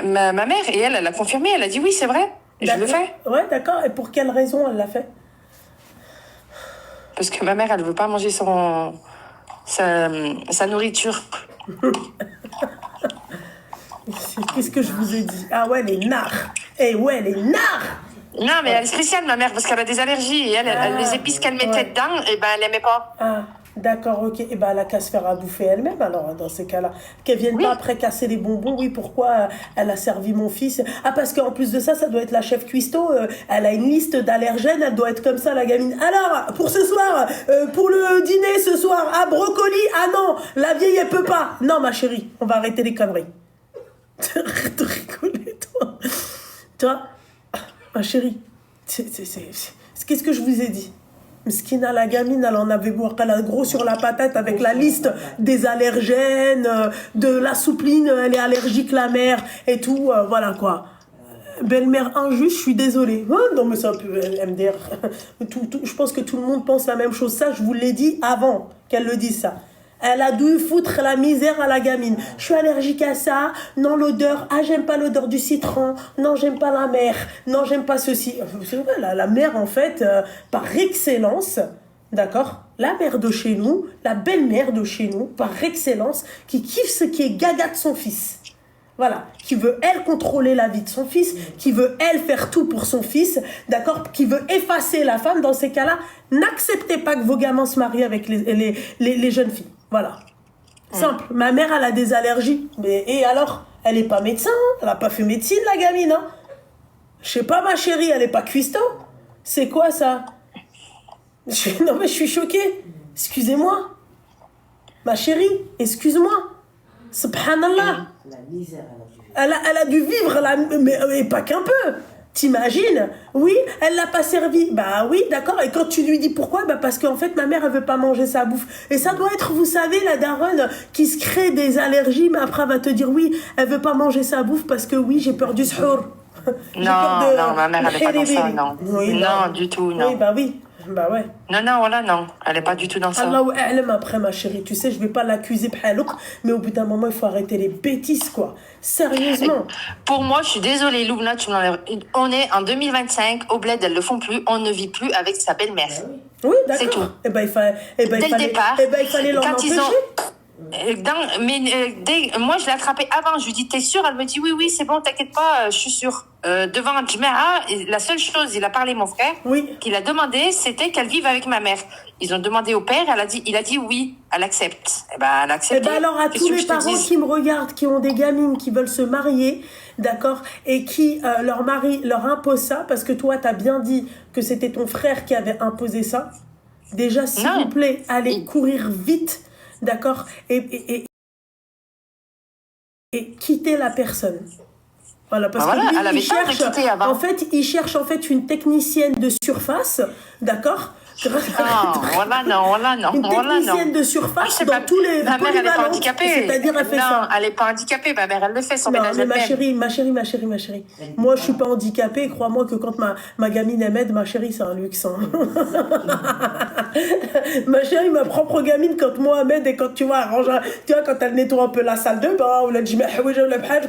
Ma mère, et elle a confirmé, elle a dit oui, c'est vrai, je le fais. Ouais, d'accord. Et pour quelle raison elle l'a fait? Parce que ma mère, elle veut pas manger sa nourriture. Qu'est-ce que je vous ai dit? Ah ouais, les nards. Eh ouais, les nards. Non, mais elle est spéciale, ma mère, parce qu'elle a des allergies. Et elle les épices qu'elle mettait dedans, et ben, elle aimait pas. Ah, d'accord, ok. Et ben, elle a qu'à se faire à bouffer elle-même, alors, dans ces cas-là. Qu'elle vienne pas après casser les bonbons. Oui, pourquoi elle a servi mon fils? Ah, parce qu'en plus de ça, ça doit être la chef cuistot. Elle a une liste d'allergènes, elle doit être comme ça, la gamine. Alors, pour ce soir, pour le dîner ce soir, ah, brocoli, ah non, la vieille, elle peut pas. Non, ma chérie, on va arrêter les conneries. Arrête de rigoler, toi. Toi, ma chérie, qu'est-ce que je vous ai dit? Mskina, la gamine, elle en avait beau, elle a gros sur la patate avec la liste des allergènes, de la soupline, elle est allergique, la mère, et tout, voilà quoi. Belle-mère injuste, je suis désolée. Oh, non, mais ça peut, MDR. Je pense que tout le monde pense la même chose. Ça, je vous l'ai dit avant qu'elle le dise ça. Elle a dû foutre la misère à la gamine. Je suis allergique à ça. Non, l'odeur. Ah, j'aime pas l'odeur du citron. Non, j'aime pas la mer. Non, j'aime pas ceci. C'est vrai, la mère, en fait, par excellence, d'accord? La mère de chez nous, la belle-mère de chez nous, par excellence, qui kiffe ce qui est gaga de son fils. Voilà, qui veut, elle, contrôler la vie de son fils, qui veut, elle, faire tout pour son fils, d'accord, qui veut effacer la femme. Dans ces cas-là, n'acceptez pas que vos gamins se marient avec les jeunes filles. Voilà. Simple. Ma mère, elle a des allergies. Et alors? Elle est pas médecin, hein, elle a pas fait médecine, la gamine, hein. Je sais pas, ma chérie, elle est pas cuistot. C'est quoi, ça? Non, mais je suis choquée. Excusez-moi. Ma chérie, excuse-moi. Subhanallah. Elle a dû vivre, mais pas qu'un peu. T'imagines? Oui, elle l'a pas servi. Bah oui, d'accord. Et quand tu lui dis pourquoi? Bah parce qu'en fait, ma mère, elle veut pas manger sa bouffe. Et ça doit être, vous savez, la daronne qui se crée des allergies, mais après, elle va te dire oui, elle veut pas manger sa bouffe parce que oui, j'ai peur du suhour. Non, ma mère, elle est pas dans ça, non. Oui, non, du tout, non. Oui, bah oui. Bah ouais. Non, voilà, non. Elle est pas du tout dans ça. Allahu a'lam après, ma chérie. Tu sais, je vais pas l'accuser bhalouk, mais au bout d'un moment, il faut arrêter les bêtises, quoi. Sérieusement. Pour moi, je suis désolée, Loubna, tu m'enlèves. On est en 2025, au bled, elles le font plus. On ne vit plus avec sa belle-mère. Oui, d'accord. C'est tout. Eh ben, il fallait l'en empêcher. Moi, je l'ai attrapée avant. Je lui dis, t'es sûre? Elle me dit, oui, c'est bon, t'inquiète pas, je suis sûre. Devant Djmeha, la seule chose, il a parlé, mon frère, qu'il a demandé, c'était qu'elle vive avec ma mère. Ils ont demandé au père, il a dit oui, elle accepte. Eh ben, elle accepte. Eh ben, alors, à tous les parents qui me regardent, qui ont des gamines qui veulent se marier, d'accord, et qui, leur mari leur impose ça, parce que toi, t'as bien dit que c'était ton frère qui avait imposé ça. Déjà, s'il vous plaît, allez courir vite, d'accord, et quitter la personne. Voilà, parce que lui, il cherche en fait une technicienne de surface, d'accord? Une technicienne de surface dans tous les ma mère, elle est pas handicapée. C'est-à-dire, elle fait ça. Non, elle est pas handicapée, ma mère, elle le fait, son ménage. Non, mais ma chérie. Moi, je suis pas handicapée. Crois-moi que quand ma gamine, elle m'aide, ma chérie, c'est un luxe. Hein. Ma chérie, ma propre gamine, quand moi, elle m'aide et quand tu vois, quand elle nettoie un peu la salle de bain, ou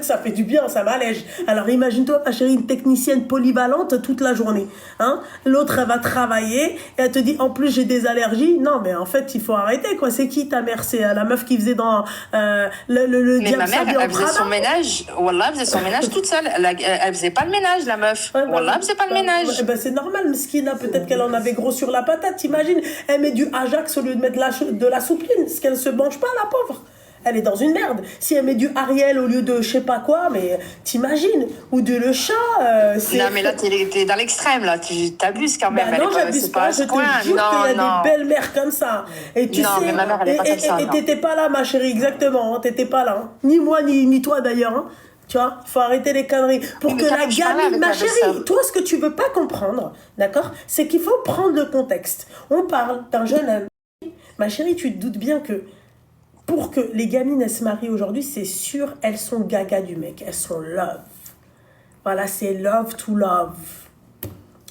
ça fait du bien, ça m'allège. Alors, imagine-toi, ma chérie, une technicienne polyvalente toute la journée. Hein? L'autre, elle va travailler et elle te dit, en plus, j'ai des allergies. Non, mais en fait, il faut arrêter, quoi. C'est qui ta mère? C'est la meuf qui faisait dans le mais ma mère, elle faisait son ménage. Wallah, elle faisait son ménage toute seule. Elle faisait pas le ménage, la meuf. Wallah, elle faisait pas le ménage. Ben, c'est normal, Mskina. Peut-être qu'elle en avait gros sur la patate. T'imagines? Elle met du Ajax au lieu de mettre de la soupline. Ce qu'elle se mange pas, la pauvre. Elle est dans une merde. Si elle met du Ariel au lieu de je sais pas quoi, mais t'imagines? Ou de le chat. Non, mais là, t'es dans l'extrême, là. Tu t'abuses quand même. Bah non, j'abuse pas. Je te jure qu'il y a des belles mères comme ça. Et tu sais, mais ma mère, elle est pas comme ça. Et t'étais pas là, ma chérie, exactement. Hein, t'étais pas là. Hein. Ni moi, ni toi d'ailleurs. Hein. Tu vois, il faut arrêter les conneries. Pour que la gamine, ma chérie, toi, ce que tu veux pas comprendre, d'accord, c'est qu'il faut prendre le contexte. On parle d'un jeune homme. Ma chérie, tu te doutes bien que pour que les gamines, elles se marient aujourd'hui, c'est sûr, elles sont gaga du mec. Elles sont love. Voilà, c'est love to love.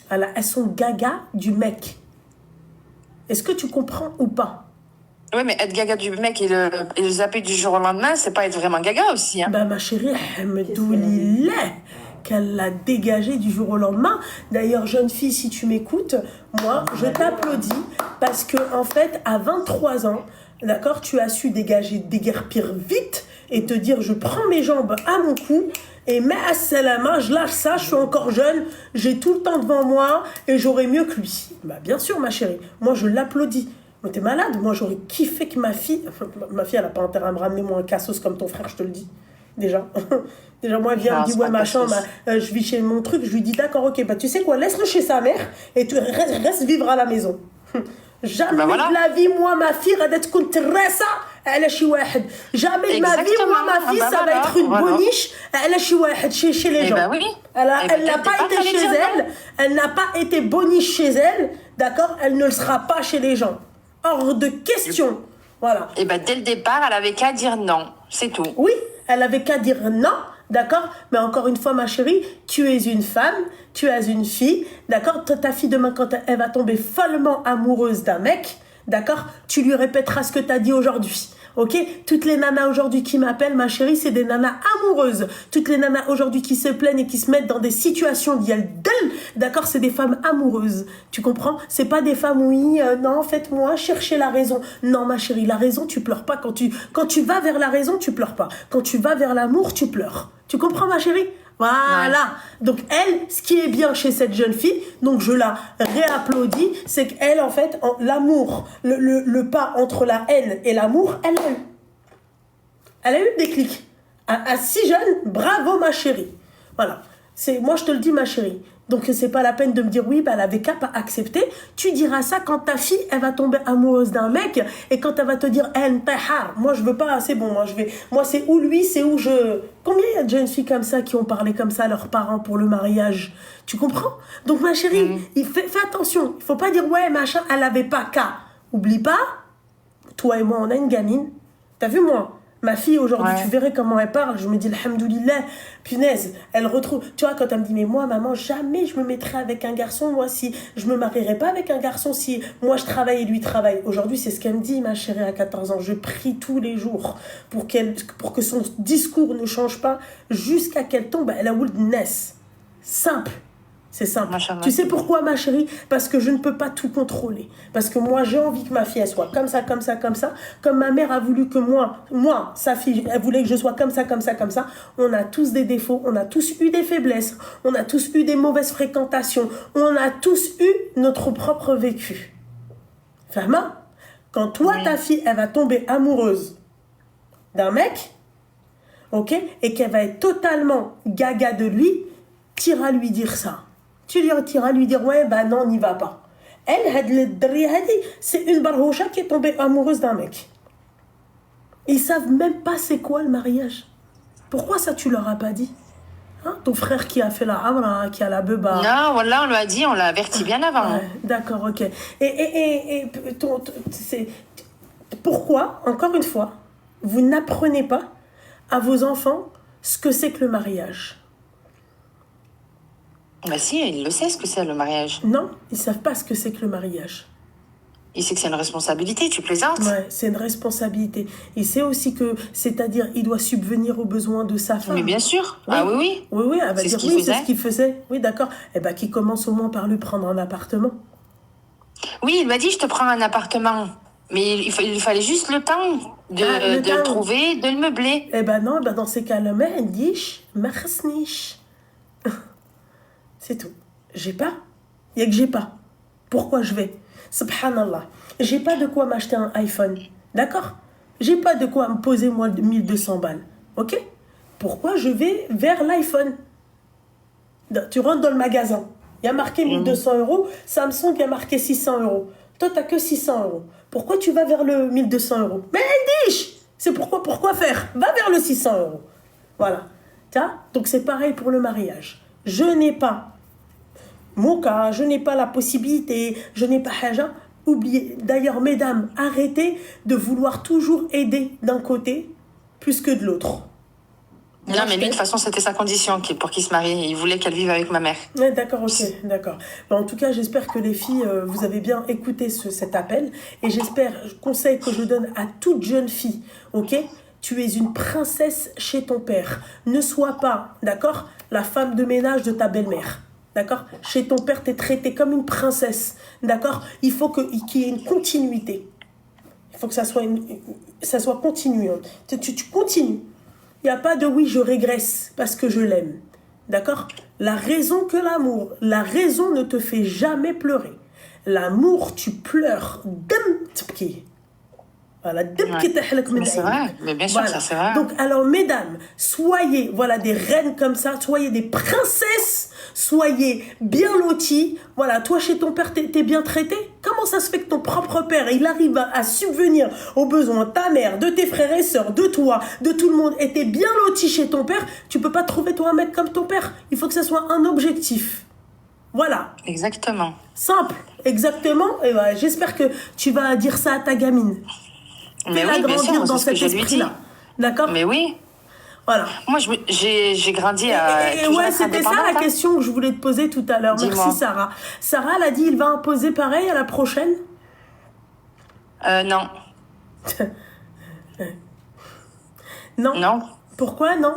Voilà, elles sont gaga du mec. Est-ce que tu comprends ou pas? Oui, mais être gaga du mec et le zapper du jour au lendemain, c'est pas être vraiment gaga aussi. Hein. Bah, ma chérie, hamdoulillah, qu'elle l'a dégagé du jour au lendemain. D'ailleurs, jeune fille, si tu m'écoutes, moi, je t'applaudis parce que, en fait, à 23 ans, d'accord, tu as su déguerpir vite et te dire, je prends mes jambes à mon cou et mais à salama, je lâche ça, je suis encore jeune, j'ai tout le temps devant moi et j'aurai mieux que lui. Bah, bien sûr, ma chérie, moi, je l'applaudis. Mais t'es malade, moi j'aurais kiffé que ma fille elle a pas intérêt à me ramener moi un cassos comme ton frère, je te le dis, déjà. Déjà moi elle vient, me dit ouais machin, je vis chez mon truc, je lui dis d'accord ok, bah tu sais quoi, laisse-le chez sa mère et tu restes vivre à la maison. Jamais de la vie, moi ma fille, radette kuntressa, elle est chez wahed. Jamais de ma vie, moi ma fille, ça va être une boniche, elle est chez wahed, chez les gens. Bah oui. Elle n'a pas été chez elle, elle n'a pas été boniche chez elle, d'accord, elle ne le sera pas chez les gens. Hors de question. Voilà. Et ben dès le départ, elle avait qu'à dire non. C'est tout. Oui, elle avait qu'à dire non, d'accord. Mais encore une fois, ma chérie, tu es une femme, tu es une fille, d'accord. Ta fille, demain, quand elle va tomber follement amoureuse d'un mec, d'accord, tu lui répéteras ce que tu as dit aujourd'hui. Ok, toutes les nanas aujourd'hui qui m'appellent, ma chérie, c'est des nanas amoureuses. Toutes les nanas aujourd'hui qui se plaignent et qui se mettent dans des situations d'yel, d'accord, c'est des femmes amoureuses. Tu comprends? C'est pas des femmes, oui, non, faites-moi chercher la raison. Non, ma chérie, la raison, tu pleures pas. Quand tu vas vers la raison, tu pleures pas. Quand tu vas vers l'amour, tu pleures. Tu comprends, ma chérie? Voilà. Ouais. Donc elle, ce qui est bien chez cette jeune fille, donc je la réapplaudis, c'est qu'elle, en fait, l'amour, le pas entre la haine et l'amour, elle a eu. Elle a eu le déclic. À si jeune, bravo ma chérie. Voilà. Moi, je te le dis, ma chérie. Donc, c'est pas la peine de me dire, oui, bah, elle avait qu'à pas accepter. Tu diras ça quand ta fille, elle va tomber amoureuse d'un mec et quand elle va te dire, moi, je veux pas, c'est bon, moi, c'est où lui, c'est où je... Combien il y a de jeunes filles comme ça qui ont parlé comme ça à leurs parents pour le mariage? Tu comprends? Donc, ma chérie, fais attention. Il faut pas dire, ouais, machin, elle avait pas qu'à. Oublie pas, toi et moi, on a une gamine. T'as vu, moi? Ma fille, aujourd'hui, tu verrais comment elle parle. Je me dis, alhamdoulilah, punaise, elle retrouve... Tu vois, quand elle me dit, mais moi, maman, jamais je me mettrais avec un garçon. Moi, si je me marierais pas avec un garçon, si moi, je travaille et lui travaille. Aujourd'hui, c'est ce qu'elle me dit, ma chérie, à 14 ans. Je prie tous les jours pour que son discours ne change pas jusqu'à qu'elle tombe. Elle a naisse. Simple. C'est simple. Tu sais pourquoi, ma chérie? Parce que je ne peux pas tout contrôler. Parce que moi, j'ai envie que ma fille, elle soit comme ça, comme ça, comme ça. Comme ma mère a voulu que moi, sa fille, elle voulait que je sois comme ça, comme ça, comme ça. On a tous des défauts, on a tous eu des faiblesses, on a tous eu des mauvaises fréquentations, on a tous eu notre propre vécu. Fahma? Quand toi, ta fille, elle va tomber amoureuse d'un mec, ok, et qu'elle va être totalement gaga de lui, t'iras lui dire ça. Tu lui iras lui dire, ouais, bah non, n'y va pas. Elle, c'est une barhoucha qui est tombée amoureuse d'un mec. Ils savent même pas c'est quoi le mariage. Pourquoi ça, tu leur as pas dit? Hein? Ton frère qui a fait la amra, qui a la beuba. Non, voilà, on lui a dit, on l'a averti bien avant. Ouais, d'accord, ok. Pourquoi, encore une fois, vous n'apprenez pas à vos enfants ce que c'est que le mariage? Bah si, il le sait ce que c'est le mariage. Non, ils savent pas ce que c'est que le mariage. Il sait que c'est une responsabilité, tu plaisantes? Ouais, c'est une responsabilité. Il sait aussi que, c'est-à-dire, il doit subvenir aux besoins de sa femme. Mais bien sûr. Oui. Ah oui. Oui, elle va dire oui, c'est ce qu'il faisait. Oui, d'accord. Eh bien, qu'il commence au moins par lui prendre un appartement. Oui, il m'a dit, je te prends un appartement. Mais il fallait juste le temps de le trouver, de le meubler. Eh ben non, dans ces cas-là, c'est tout. J'ai pas. Il y a que j'ai pas. Pourquoi je vais? Subhanallah. J'ai pas de quoi m'acheter un iPhone. D'accord? J'ai pas de quoi me poser, moi, 1200 balles. Ok? Pourquoi je vais vers l'iPhone? Tu rentres dans le magasin. Il y a marqué 1200 euros. Samsung, il y a marqué 600 euros. Toi, t'as que 600 euros. Pourquoi tu vas vers le 1200 euros? Mais dis! C'est pourquoi faire? Va vers le 600 euros. Voilà. Donc c'est pareil pour le mariage. Je n'ai pas mon cas, je n'ai pas la possibilité, je n'ai pas haja. Oubliez. D'ailleurs, mesdames, arrêtez de vouloir toujours aider d'un côté plus que de l'autre. Non, mais lui, de toute façon, c'était sa condition pour qu'il se marie. Il voulait qu'elle vive avec ma mère. Ouais, d'accord, ok, d'accord. En tout cas, j'espère que les filles, vous avez bien écouté cet appel. Et j'espère, conseil que je donne à toute jeune fille, ok? Tu es une princesse chez ton père. Ne sois pas, d'accord, la femme de ménage de ta belle-mère. D'accord? Chez ton père, tu es traitée comme une princesse. D'accord? Il faut qu'il y ait une continuité. Il faut que ça soit continu. Tu continues. Il n'y a pas de oui, je régresse parce que je l'aime. D'accord? La raison que l'amour, la raison ne te fait jamais pleurer. L'amour, tu pleures. Voilà, mais c'est vrai, mais bien sûr, voilà. Ça c'est vrai. Donc, alors, mesdames, soyez des reines comme ça, soyez des princesses, soyez bien loties. Voilà, toi, chez ton père, t'es bien traité. Comment ça se fait que ton propre père, il arrive à subvenir aux besoins de ta mère, de tes frères et sœurs, de toi, de tout le monde, et t'es bien loti chez ton père? Tu peux pas trouver toi un mec comme ton père. Il faut que ça soit un objectif. Voilà. Exactement. Simple, exactement. Et voilà, j'espère que tu vas dire ça à ta gamine. Mais oui, bien sûr, dans c'est ce que cet je lui dis. D'accord? Mais oui. Voilà. Moi, j'ai grandi à... Et ouais, c'était ça la question que je voulais te poser tout à l'heure. Merci, Sarah. Sarah, elle a dit, il va imposer pareil à la prochaine? Non. Non. Non. Pourquoi non?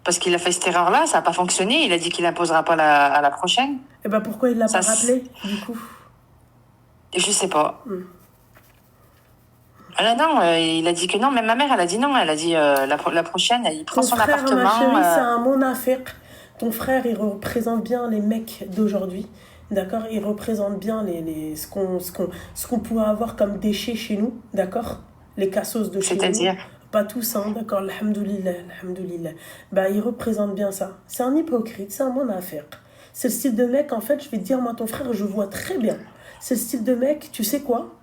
Parce qu'il a fait cette erreur-là, ça n'a pas fonctionné. Il a dit qu'il n'imposera pas à la prochaine. Et ben pourquoi il l'a pas rappelé, du coup? Je sais pas. Ah non, il a dit que non. Même ma mère, elle a dit non. Elle a dit la prochaine, il prend son appartement. Ma chérie, c'est un monafek. Ton frère, il représente bien les mecs d'aujourd'hui. D'accord? Il représente bien ce qu'on pourrait avoir comme déchets chez nous. D'accord? Les cassos de chez nous. C'est-à-dire? Pas tous, hein, d'accord? Alhamdoulilah, alhamdoulilah. Bah, il représente bien ça. C'est un hypocrite, c'est un monafek. C'est le style de mec, en fait, je vais te dire, moi, ton frère, je vois très bien. C'est le style de mec, tu sais quoi?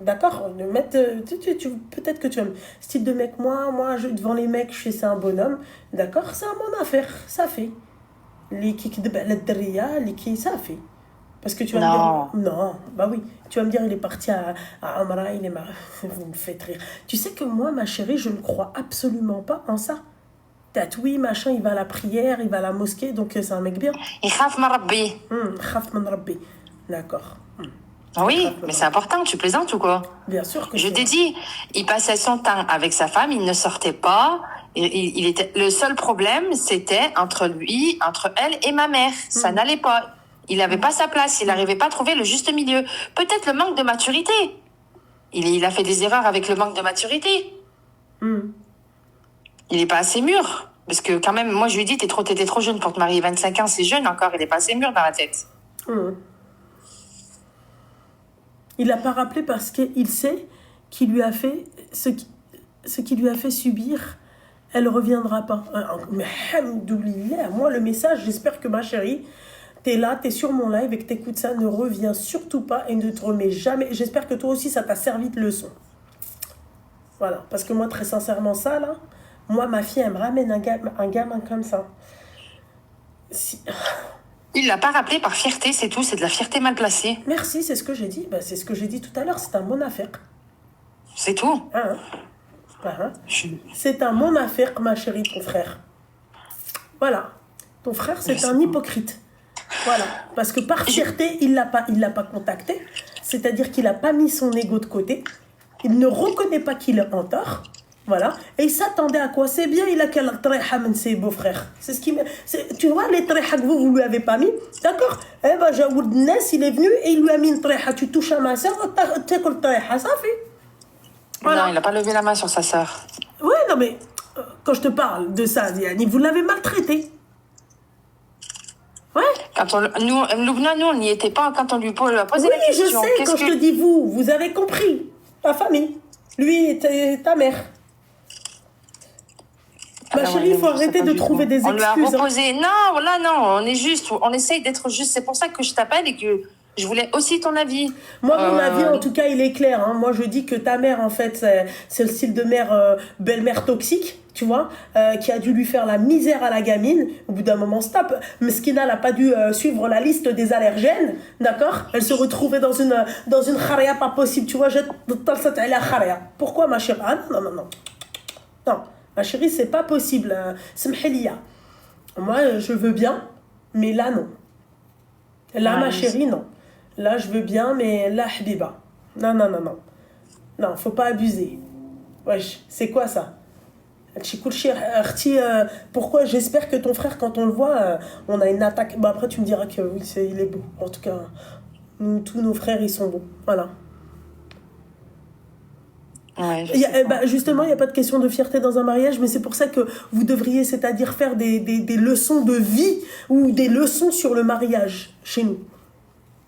D'accord, peut-être que tu aimes. Style de mec, moi devant les mecs, je sais c'est un bonhomme. D'accord, c'est un mon affaire, ça fait. Les qui ça fait. Parce que tu vas me dire... Non, bah oui. Tu vas me dire, il est parti à Amra, il est marre. Vous me faites rire. Tu sais que moi, ma chérie, je ne crois absolument pas en ça. Oui, machin, il va à la prière, il va à la mosquée, donc c'est un mec bien. Il khaf man rabbi. Khaf man rabbi. D'accord. Oui, mais c'est important, tu plaisantes ou quoi? Bien sûr que je t'ai dit, il passait son temps avec sa femme, il ne sortait pas. Il était, le seul problème, c'était entre elle et ma mère. Ça n'allait pas. Il n'avait pas sa place, il n'arrivait pas à trouver le juste milieu. Peut-être le manque de maturité. Il a fait des erreurs avec le manque de maturité. Il n'est pas assez mûr. Parce que quand même, moi je lui dis, t'étais trop jeune pour te marier. 25 ans, c'est jeune encore, il n'est pas assez mûr dans la tête. Il l'a pas rappelé parce qu'il sait qu'il lui a fait ce qui lui a fait subir, elle reviendra pas. Mais alhamdoulilah, moi le message, j'espère que ma chérie, t'es là, t'es sur mon live et que t'écoutes ça, ne reviens surtout pas et ne te remets jamais. J'espère que toi aussi ça t'a servi de leçon. Voilà, parce que moi très sincèrement ça là, moi ma fille elle me ramène un gamin comme ça. Il l'a pas rappelé par fierté, c'est tout, c'est de la fierté mal placée. Merci, c'est ce que j'ai dit. C'est ce que j'ai dit tout à l'heure, c'est un mon affaire. C'est tout. C'est un mon affaire, ma chérie, ton frère. Voilà. Ton frère, c'est un hypocrite. Voilà. Parce que par fierté, il l'a pas contacté. C'est-à-dire qu'il n'a pas mis son ego de côté. Il ne reconnaît pas qu'il est en tort. Voilà. Et il s'attendait à quoi? C'est bien, il a quel tréha de ses beaux-frères. C'est ce qui tu vois, les tréha que vous lui avez pas mis. D'accord? Eh ben, Jaoud Nes, il est venu et il lui a mis une tréha. Tu touches à ma soeur, tu as le tréha, ça fait. Voilà. Non, il n'a pas levé la main sur sa soeur. Ouais, non, mais quand je te parle de ça, Diane, vous l'avez maltraité. Ouais. Nous, on n'y était pas quand on lui a posé la question. Oui, je sais, quand je te dis vous avez compris. Ta famille. Lui et ta mère. Ma chérie, il faut arrêter de trouver des excuses. On lui a reposé. Non, là, non, on essaye d'être juste. C'est pour ça que je t'appelle et que Je voulais aussi ton avis. Moi, mon avis, en tout cas, il est clair. Hein. Moi, je dis que ta mère, en fait, c'est le style de mère, belle-mère toxique, tu vois, qui a dû lui faire la misère à la gamine. Au bout d'un moment, stop. Meskina n'a pas dû suivre la liste des allergènes, d'accord. Elle se retrouvait dans une kharia pas possible, tu vois. Pourquoi, ma chérie? Ah non, non, non, non. Non, ma chérie, c'est pas possible. Smhelia. Moi, je veux bien, mais là, non. Là, ma chérie, non. Là, je veux bien, mais là, Habiba. Non, non, non, non. Non, faut pas abuser. Wesh, c'est quoi ça? Pourquoi? J'espère que ton frère, quand on le voit, on a une attaque. Bon, après, tu me diras que oui, il est beau. En tout cas, tous nos frères, ils sont beaux. Voilà. Ouais, Justement, il n'y a pas de question de fierté dans un mariage, mais c'est pour ça que vous devriez, c'est-à-dire faire des leçons de vie ou des leçons sur le mariage chez nous.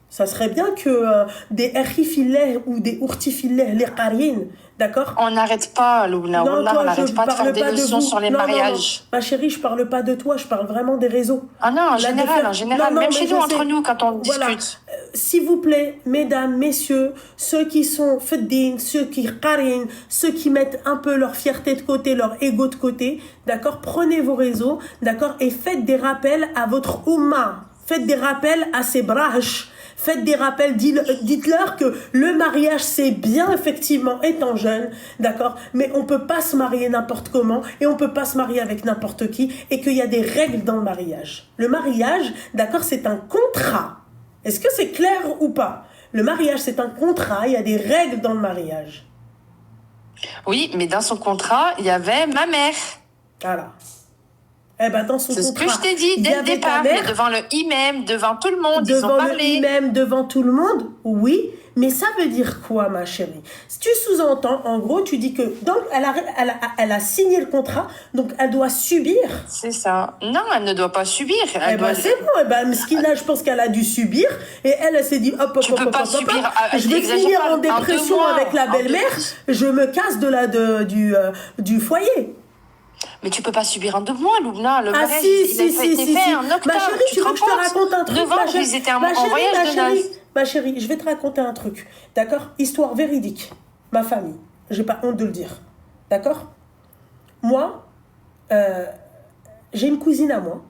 Ça serait bien que des erhifileh ou des urtifileh, les qarines, d'accord? On n'arrête pas, Loubna. Non, Wallah, toi, on n'arrête pas de faire des leçons sur les mariages. Non. Ma chérie, je parle pas de toi, je parle vraiment des réseaux. Ah non, en général, même chez nous, entre nous, quand on discute. S'il vous plaît, mesdames, messieurs, ceux qui sont feddin, ceux qui qarin, ceux qui mettent un peu leur fierté de côté, leur ego de côté, d'accord? Prenez vos réseaux, d'accord? Et faites des rappels à votre umma. Faites des rappels à ces braches. Faites des rappels, dites-leur que le mariage c'est bien effectivement étant jeune, d'accord, mais on peut pas se marier n'importe comment et on peut pas se marier avec n'importe qui et qu'il y a des règles dans le mariage. Le mariage, d'accord, c'est un contrat. Est-ce que c'est clair ou pas? Le mariage c'est un contrat, il y a des règles dans le mariage. Oui, mais dans son contrat, il y avait ma mère. Voilà. Eh ben dans son c'est contrat, ce que je t'ai dit dès le départ, mais devant le imam, devant tout le monde, ils ont parlé. Devant le imam, devant tout le monde, oui, mais ça veut dire quoi, ma chérie? Si tu sous-entends, en gros, tu dis que donc elle a signé le contrat, donc elle doit subir. C'est ça. Non, elle ne doit pas subir. C'est bon, Meskina, je pense qu'elle a dû subir, et elle s'est dit, hop, je vais finir en dépression avec la belle-mère, je me casse du foyer. Mais tu peux pas subir en 2 mois, Loubna. Le mariage, il a été fait en octobre. Ma chérie, tu veux que je te raconte un truc? Novembre, ils étaient en voyage de noces. Ma chérie, je vais te raconter un truc. D'accord? Histoire véridique. Ma famille. J'ai pas honte de le dire. D'accord? Moi, j'ai une cousine à moi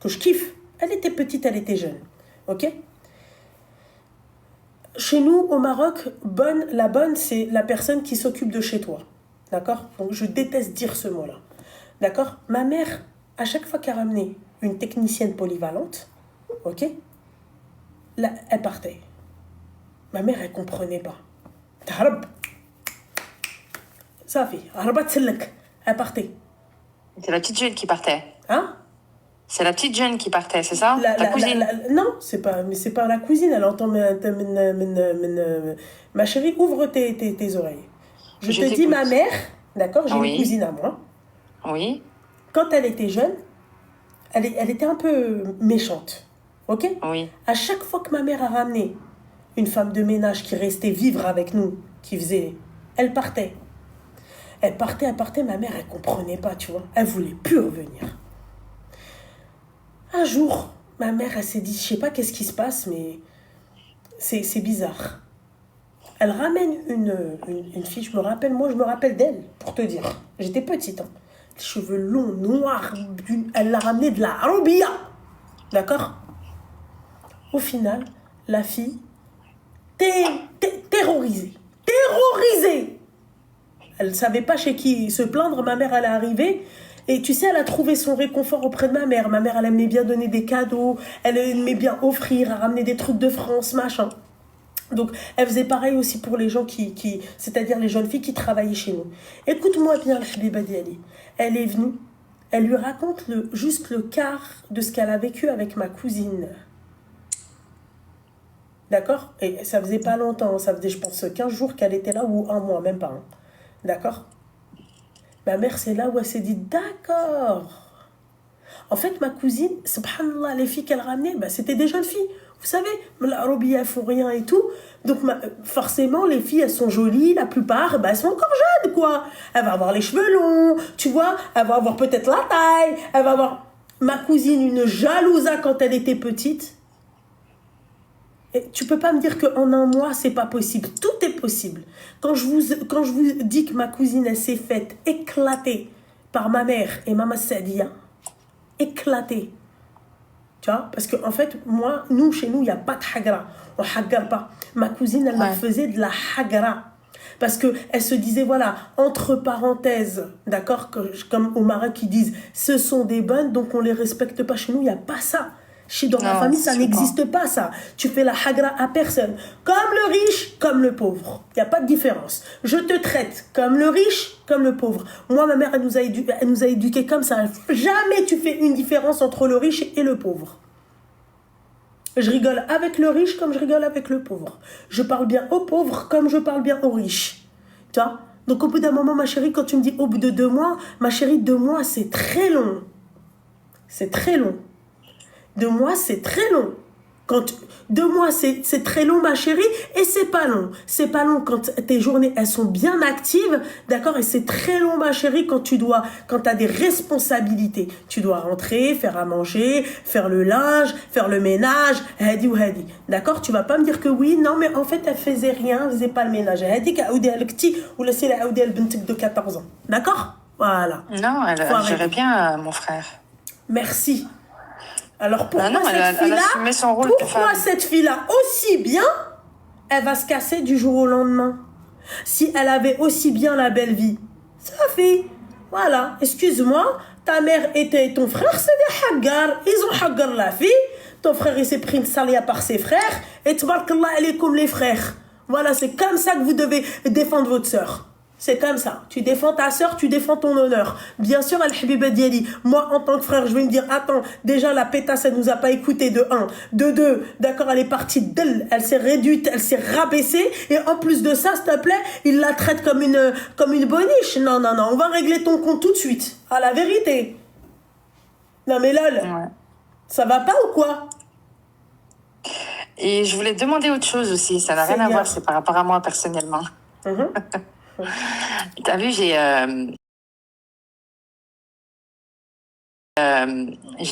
que je kiffe. Elle était petite, elle était jeune. Ok? Chez nous, au Maroc, la bonne, c'est la personne qui s'occupe de chez toi. D'accord? Donc, je déteste dire ce mot-là. D'accord? Ma mère, à chaque fois qu'elle ramenait une technicienne polyvalente, ok? Là, elle partait. Ma mère, elle comprenait pas. Ça fait. Elle partait. C'est la petite jeune qui partait. Hein? C'est la petite jeune qui partait, c'est ça? Ta cousine? Non, c'est pas la cousine. Elle entend. Ma chérie, ouvre tes oreilles. Je te dis ma mère, d'accord? J'ai une cousine à moi. Oui. Quand elle était jeune, elle était un peu méchante. Ok? Oui. À chaque fois que ma mère a ramené une femme de ménage qui restait vivre avec nous, elle partait. Elle partait, ma mère, elle comprenait pas, tu vois. Elle voulait plus revenir. Un jour, ma mère, elle s'est dit, je sais pas qu'est-ce qui se passe, mais c'est bizarre. Elle ramène une fille, je me rappelle d'elle, pour te dire. J'étais petite, hein. Les cheveux longs, noirs, elle l'a ramené de la Arabia. D'accord? Au final, la fille, terrorisée. Elle ne savait pas chez qui se plaindre, ma mère, elle est arrivée. Et tu sais, elle a trouvé son réconfort auprès de ma mère. Ma mère, elle aimait bien donner des cadeaux, elle aimait bien offrir, elle ramenait des trucs de France, machin. Donc, elle faisait pareil aussi pour les gens c'est-à-dire les jeunes filles qui travaillaient chez nous. Écoute-moi bien, Habiba Diali. Elle est venue, elle lui raconte juste le quart de ce qu'elle a vécu avec ma cousine. D'accord? Et ça faisait pas longtemps, ça faisait, je pense, 15 jours qu'elle était là, ou 1 mois, même pas. Hein. D'accord? Ma mère, c'est là où elle s'est dit, d'accord. En fait, ma cousine, subhanallah, les filles qu'elle ramenait, c'était des jeunes filles. Vous savez, la Robi, elles font rien et tout. Donc, forcément, les filles, elles sont jolies. La plupart, elles sont encore jeunes, quoi. Elle va avoir les cheveux longs, tu vois. Elle va avoir peut-être la taille. Elle va avoir... Ma cousine, une jalousa quand elle était petite. Et tu peux pas me dire qu'en un mois, c'est pas possible. Tout est possible. Quand je vous dis que ma cousine, elle s'est faite éclater par ma mère et Maman Sadia, éclater. Tu vois, parce qu'en fait, chez nous, il n'y a pas de hagra. On ne hagar pas. Ma cousine, elle me faisait de la hagra. Parce qu'elle se disait, voilà, entre parenthèses, d'accord, comme au Maroc, ils disent, ce sont des bonnes, donc on ne les respecte pas. Chez nous, il n'y a pas ça. Dans ma famille, ça n'existe pas, ça. Tu fais la hagra à personne. Comme le riche, comme le pauvre. Il n'y a pas de différence. Je te traite comme le riche, comme le pauvre. Moi, ma mère, elle nous a éduqués comme ça. Jamais tu fais une différence entre le riche et le pauvre. Je rigole avec le riche comme je rigole avec le pauvre. Je parle bien aux pauvres comme je parle bien aux riches. Tu vois? Donc au bout d'un moment, ma chérie, quand tu me dis au bout de 2 mois, ma chérie, 2 mois, c'est très long. C'est très long. 2 mois, c'est très long. 2 mois, c'est très long, ma chérie, et c'est pas long. C'est pas long quand tes journées, elles sont bien actives, d'accord? Et c'est très long, ma chérie, quand t'as des responsabilités. Tu dois rentrer, faire à manger, faire le linge, faire le ménage, hadi ou hadi. D'accord? Tu vas pas me dire que oui, non, mais en fait, elle faisait rien, elle faisait pas le ménage. Hadi ka'oudi al-kti, ou la c'est la aoudi al-bentik de 14 ans. D'accord? Voilà. Non, elle gérait bien, mon frère. Merci. Alors pourquoi cette fille-là aussi bien, elle va se casser du jour au lendemain? Si elle avait aussi bien la belle vie, sa fille, voilà, excuse-moi, ta mère et ton frère, c'est des haggars, ils ont haggar la fille, ton frère il s'est pris une salia par ses frères, et tabarakallah, elle est comme les frères. Voilà, c'est comme ça que vous devez défendre votre sœur. C'est comme ça. Tu défends ta sœur, tu défends ton honneur. Bien sûr, Al-Habiba Diali, moi, en tant que frère, je vais me dire, attends, déjà, la pétasse, elle nous a pas écouté de 1. De 2, d'accord, elle est partie d'elle, elle s'est réduite, elle s'est rabaissée. Et en plus de ça, s'il te plaît, il la traite comme une boniche. Non, on va régler ton compte tout de suite. À la vérité. Non, mais lol, ça va pas ou quoi? Et je voulais te demander autre chose aussi, ça n'a rien à voir, c'est par rapport à moi personnellement. T'as vu, j'ai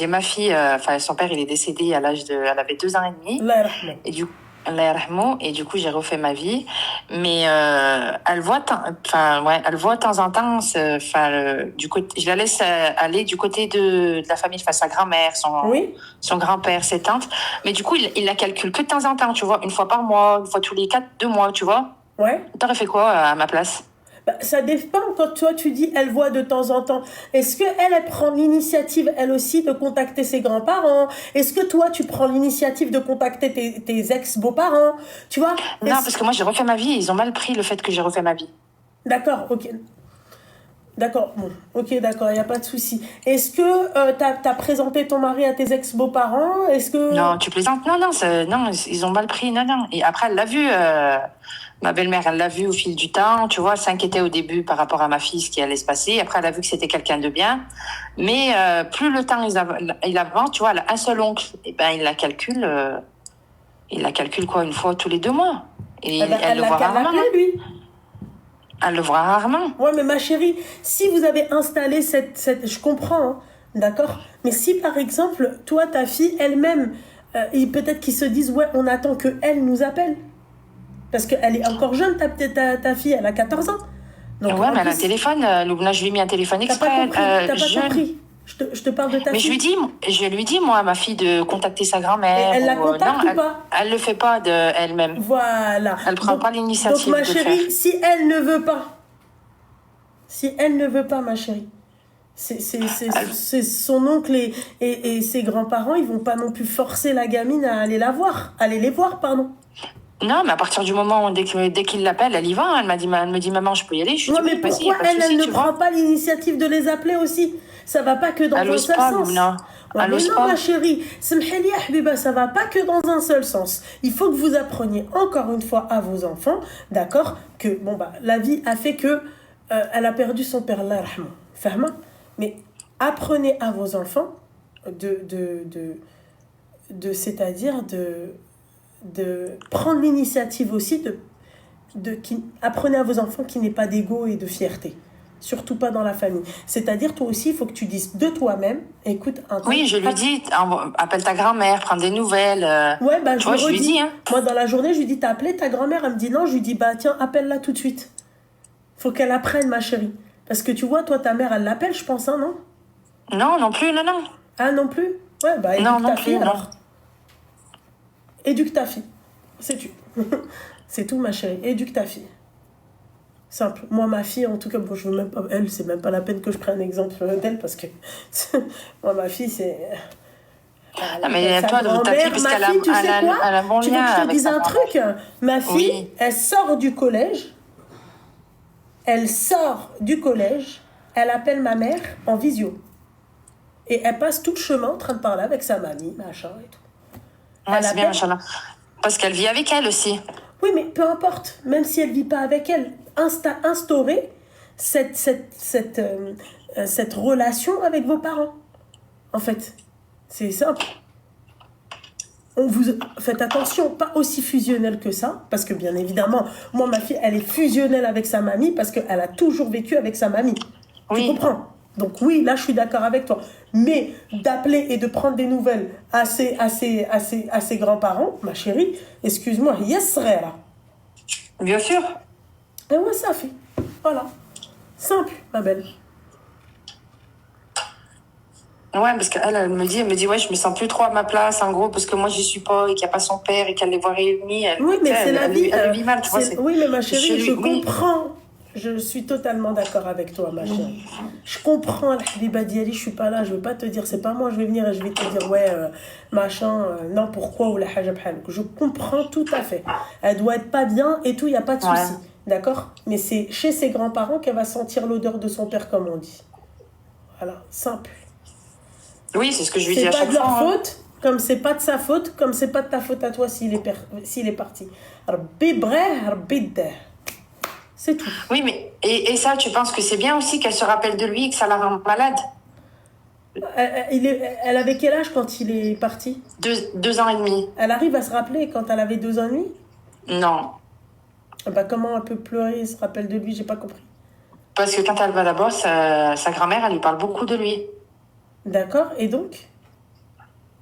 ma fille, son père il est décédé elle avait 2 ans et demi. Et du coup j'ai refait ma vie, mais elle voit de temps en temps, je la laisse aller du côté de la famille, sa grand-mère, son grand-père, ses tantes, mais du coup il la calcule que de temps en temps, tu vois, une fois par mois, une fois tous les 2 mois, tu vois. T'aurais fait quoi à ma place? Ça dépend. Quand toi tu dis elle voit de temps en temps, est-ce que elle prend l'initiative elle aussi de contacter ses grands-parents? Est-ce que toi tu prends l'initiative de contacter tes ex-beaux-parents? Tu vois? Non, parce que moi j'ai refait ma vie, ils ont mal pris le fait que j'ai refait ma vie. D'accord, ok. D'accord, bon, ok, d'accord, il n'y a pas de souci. Est-ce que t'as présenté ton mari à tes ex-beaux-parents? Est-ce que... Non, tu plaisantes? Non, ils ont mal pris, non. Et après, elle l'a vu, ma belle-mère, elle l'a vu au fil du temps, tu vois, elle s'inquiétait au début par rapport à ma fille, ce qui allait se passer. Après, elle a vu que c'était quelqu'un de bien. Mais plus le temps il avance, tu vois, elle a un seul oncle, et ben il la calcule quoi, une fois tous les 2 mois. Et elle le voit rarement. Lui. Elle le voit rarement. Ouais, mais ma chérie, si vous avez installé cette je comprends, hein, d'accord? Mais si par exemple, toi, ta fille elle-même, peut-être qu'ils se disent, ouais, on attend qu'elle nous appelle. Parce qu'elle est encore jeune, ta fille, elle a 14 ans. Donc, ouais, mais elle a un téléphone. Là, je lui ai mis un téléphone exprès. T'as pas compris. Je te parle de ta fille. Mais je lui dis, moi, à ma fille de contacter sa grand-mère. Et elle la contacte ou pas? Elle le fait pas elle-même. Voilà. Elle prend pas l'initiative. Donc, ma chérie, si elle ne veut pas, ma chérie, c'est son oncle et ses grands-parents, ils vont pas non plus forcer la gamine à aller les voir, pardon. Non, mais à partir du moment où dès qu'il l'appelle, elle y va. Elle me dit, maman, je peux y aller. Je dis, mais pourquoi elle ne prend pas l'initiative de les appeler aussi? Ça va pas que dans un seul sens. Non. Mais non, ma chérie, ça va pas que dans un seul sens. Il faut que vous appreniez encore une fois à vos enfants, d'accord, que la vie a fait que elle a perdu son père, Allah rahma, fahma. Mais apprenez à vos enfants c'est-à-dire de prendre l'initiative aussi apprenez à vos enfants qu'il n'y ait pas d'ego et de fierté. Surtout pas dans la famille. C'est-à-dire, toi aussi, il faut que tu dises de toi-même, écoute, un temps... Oui, je lui dis, appelle ta grand-mère, prends des nouvelles. Ouais, bah, tu vois, je lui dis, hein. Moi, dans la journée, je lui dis, t'as appelé ta grand-mère? Elle me dit non. Je lui dis, bah, tiens, appelle-la tout de suite. Faut qu'elle apprenne, ma chérie. Parce que tu vois, toi, ta mère, elle l'appelle, je pense, hein, non? Non, non plus, non. Ah, non plus? Ouais, bah, éduque non, ta non fille, plus, alors. non. Éduque ta fille. C'est tout. C'est tout, ma chérie. Éduque ta fille. Simple. Moi, ma fille, en tout cas, bon, je veux même pas... Elle, c'est même pas la peine que je prenne exemple d'elle, parce que... Moi, ma fille, c'est... Non, mais toi, ta fille, parce qu'elle a un bon Tu veux lien que je te avec dise sa un maman. truc? Ma fille, Oui. elle sort du collège. Elle sort du collège. Elle appelle ma mère en visio. Et elle passe tout le chemin en train de parler avec sa mamie, machin et tout. Ouais, Elle c'est bien, appelle- machallah. Parce qu'elle vit avec elle aussi. Oui, mais peu importe. Même si elle vit pas avec elle, instaurer cette relation avec vos parents. En fait, c'est simple. Faites attention, pas aussi fusionnel que ça, parce que bien évidemment, moi, ma fille, elle est fusionnelle avec sa mamie, parce qu'elle a toujours vécu avec sa mamie. Oui. Tu comprends? Donc oui, là, je suis d'accord avec toi. Mais d'appeler et de prendre des nouvelles à ses grands-parents, ma chérie, excuse-moi, yes, serait là. Bien sûr. Et ouais, ça fait. Voilà. Simple, ma belle. Ouais, parce elle me dit, ouais, je me sens plus trop à ma place, en gros, parce que moi, j'y suis pas, et qu'il n'y a pas son père, et qu'elle les voit réunis. Oui, mais c'est la vie. Elle vit mal, tu vois. Oui, mais ma chérie, je oui. comprends. Je suis totalement d'accord avec toi, ma chérie. Je comprends, Habiba Diali, je suis pas là, je vais pas te dire, c'est pas moi, je vais venir et je vais te dire, ouais, machin, non, pourquoi, ou la hajab halak. Je comprends tout à fait. Elle doit être pas bien et tout, il n'y a pas de souci. Ouais. D'accord? Mais c'est chez ses grands-parents qu'elle va sentir l'odeur de son père, comme on dit. Voilà, simple. Oui, c'est ce que je lui dis C'est à pas chaque de leur fois. faute, comme c'est pas de sa faute, comme c'est pas de ta faute à toi s'il est parti. Rabbi breh, Rabbi ddeh. C'est tout. Oui, mais et ça, tu penses que c'est bien aussi qu'elle se rappelle de lui et que ça la rend malade? Elle avait quel âge quand il est parti? 2 ans et demi. Elle arrive à se rappeler quand elle avait 2 ans et demi? Non. Bah, comment elle peut pleurer et se rappelle de lui? J'ai pas compris. Parce que quand elle va là-bas, sa grand-mère, elle lui parle beaucoup de lui. D'accord, et donc?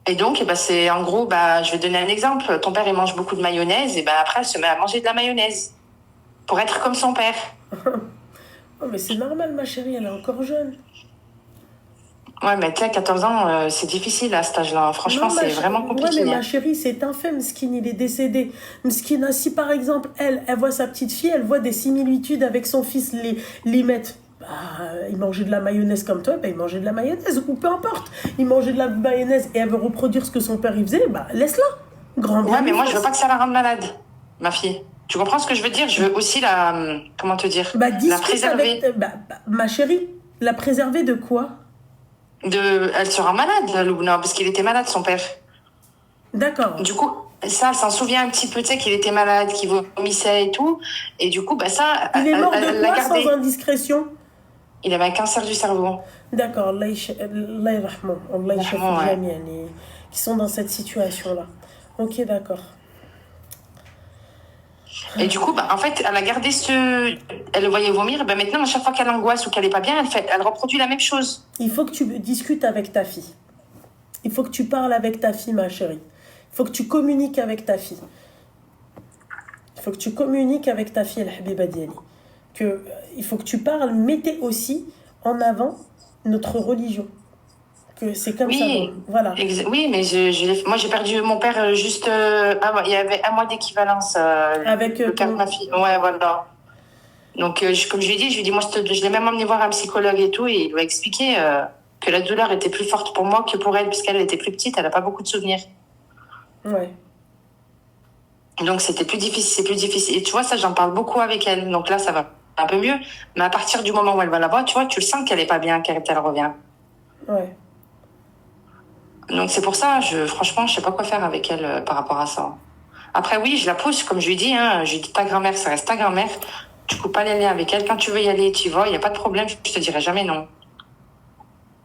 Et donc, c'est en gros, je vais donner un exemple. Ton père, il mange beaucoup de mayonnaise, et après, elle se met à manger de la mayonnaise. Pour être comme son père. Oh, mais c'est normal, ma chérie, elle est encore jeune. Ouais, mais tu sais, 14 ans, c'est difficile à cet âge-là. Franchement, c'est vraiment compliqué. Ouais, mais ma chérie, c'est un fait. Mskin, il est décédé. Mskin, si par exemple, elle voit sa petite fille, elle voit des similitudes avec son fils, les mettre. Bah, il mangeait de la mayonnaise comme toi, bah, il mangeait de la mayonnaise, ou peu importe. Il mangeait de la mayonnaise et elle veut reproduire ce que son père il faisait, bah, laisse-la. Grand bien. Ouais, mais moi, je veux pas que ça la rende malade, ma fille. Tu comprends ce que je veux dire? Je veux aussi la... Comment te dire? Bah, la préserver. Ma chérie, la préserver de quoi? Elle sera malade, Loubna, parce qu'il était malade, son père. D'accord. Du coup, ça, elle s'en souvient un petit peu, tu sais, qu'il était malade, qu'il vomissait et tout. Et du coup, ça... Il est mort de quoi, sans indiscrétion? Il avait un cancer du cerveau. D'accord, Allah yarhamou, Allah yarhamou, qui sont dans cette situation-là. Ok, d'accord. Et du coup, en fait, elle a gardé elle le voyait vomir. Maintenant, à chaque fois qu'elle angoisse ou qu'elle est pas bien, elle reproduit la même chose. Il faut que tu discutes avec ta fille. Il faut que tu parles avec ta fille, ma chérie. Il faut que tu communiques avec ta fille. Il faut que tu communiques avec ta fille, Habiba Diali. Il faut que tu parles, mettez aussi en avant notre religion. Que c'est comme ça. Donc, voilà. Oui, mais moi, j'ai perdu mon père juste... il y avait 1 mois d'équivalence avec le père de ma fille. Ouais, voilà. Donc, comme je lui ai dit, moi, je l'ai même emmené voir un psychologue et tout, et il lui a expliqué que la douleur était plus forte pour moi que pour elle, puisqu'elle était plus petite, elle n'a pas beaucoup de souvenirs. Ouais. Donc, c'était plus difficile, c'est plus difficile. Et tu vois, ça, j'en parle beaucoup avec elle. Donc là, ça va un peu mieux. Mais à partir du moment où elle va là-bas, tu vois, tu le sens qu'elle n'est pas bien quand elle revient. Ouais. Donc, c'est pour ça, franchement, je sais pas quoi faire avec elle par rapport à ça. Après, oui, je la pousse, comme je lui dis, je lui dis, ta grand-mère, ça reste ta grand-mère. Tu coupes pas les liens avec elle. Quand tu veux y aller, tu y vas. Il n'y a pas de problème. Je te dirai jamais non.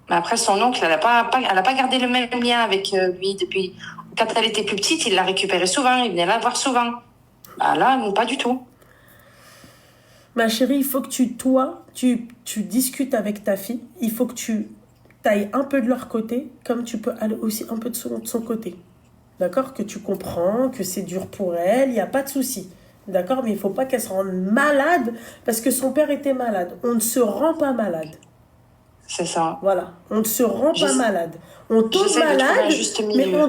Mais après, son oncle, elle a pas gardé le même lien avec lui depuis... Quand elle était plus petite, il l'a récupérée souvent. Il venait la voir souvent. Là, non, pas du tout. Ma chérie, il faut que tu discutes avec ta fille. Il faut que tu ailles un peu de leur côté, comme tu peux aller aussi un peu de son côté. D'accord? Que tu comprends, que c'est dur pour elle, il n'y a pas de souci. D'accord? Mais il ne faut pas qu'elle se rende malade parce que son père était malade. On ne se rend pas malade. C'est ça. Voilà, on ne se rend pas malade. On tombe J'essaie de trouver un malade, juste milieu. mais on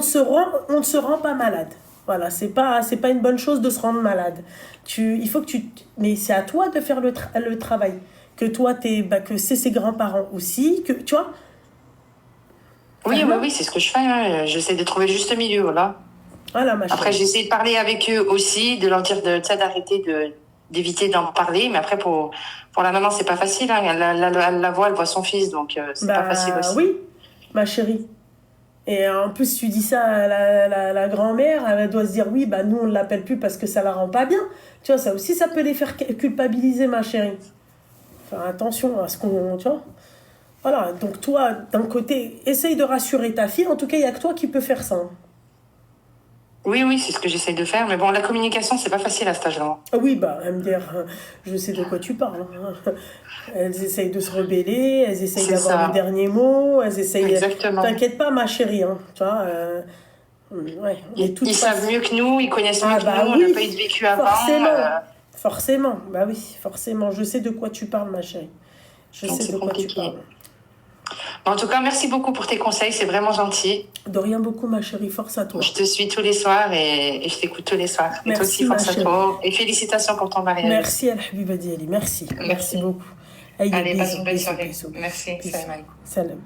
ne se rend pas malade. Voilà, c'est pas une bonne chose de se rendre malade. Il faut que mais c'est à toi de faire le travail. Que toi, que c'est ses grands-parents aussi, que, tu vois. Oui, c'est ce que je fais. Hein. J'essaie de trouver le juste milieu, voilà. Voilà, ma chérie. Après, j'essaie de parler avec eux aussi, de leur dire d'arrêter d'éviter d'en parler. Mais après, pour la maman, c'est pas facile. Hein. Elle la voit, elle voit son fils, donc c'est pas facile aussi. Oui, ma chérie. Et en plus, tu dis ça à la grand-mère, elle doit se dire oui, nous on ne l'appelle plus parce que ça la rend pas bien. Tu vois, ça aussi, ça peut les faire culpabiliser, ma chérie. Faire attention à ce qu'on. Tu vois. Voilà, donc toi, d'un côté, essaye de rassurer ta fille. En tout cas, il n'y a que toi qui peux faire ça. Hein. Oui, c'est ce que j'essaye de faire. Mais bon, la communication, c'est pas facile à cet âge-là. Oui, MDR, je sais de quoi tu parles. Hein. Elles essayent de se rebeller, elles essayent d'avoir le dernier mot, elles essayent... Exactement. T'inquiète pas, ma chérie, hein, tu vois... ils savent mieux que nous, ils connaissent mieux que nous, on n'a pas eu de vécu avant. Forcément, forcément. Je sais de quoi tu parles, ma chérie. Je sais de quoi tu parles. En tout cas, merci beaucoup pour tes conseils, c'est vraiment gentil. De rien beaucoup, ma chérie, force à toi. Je te suis tous les soirs et je t'écoute tous les soirs. Merci, et toi aussi, force à toi. Et félicitations pour ton mariage. Merci, Al-Habiba Diali, merci beaucoup. Allez, passe une belle soirée. Merci, salam. Salam.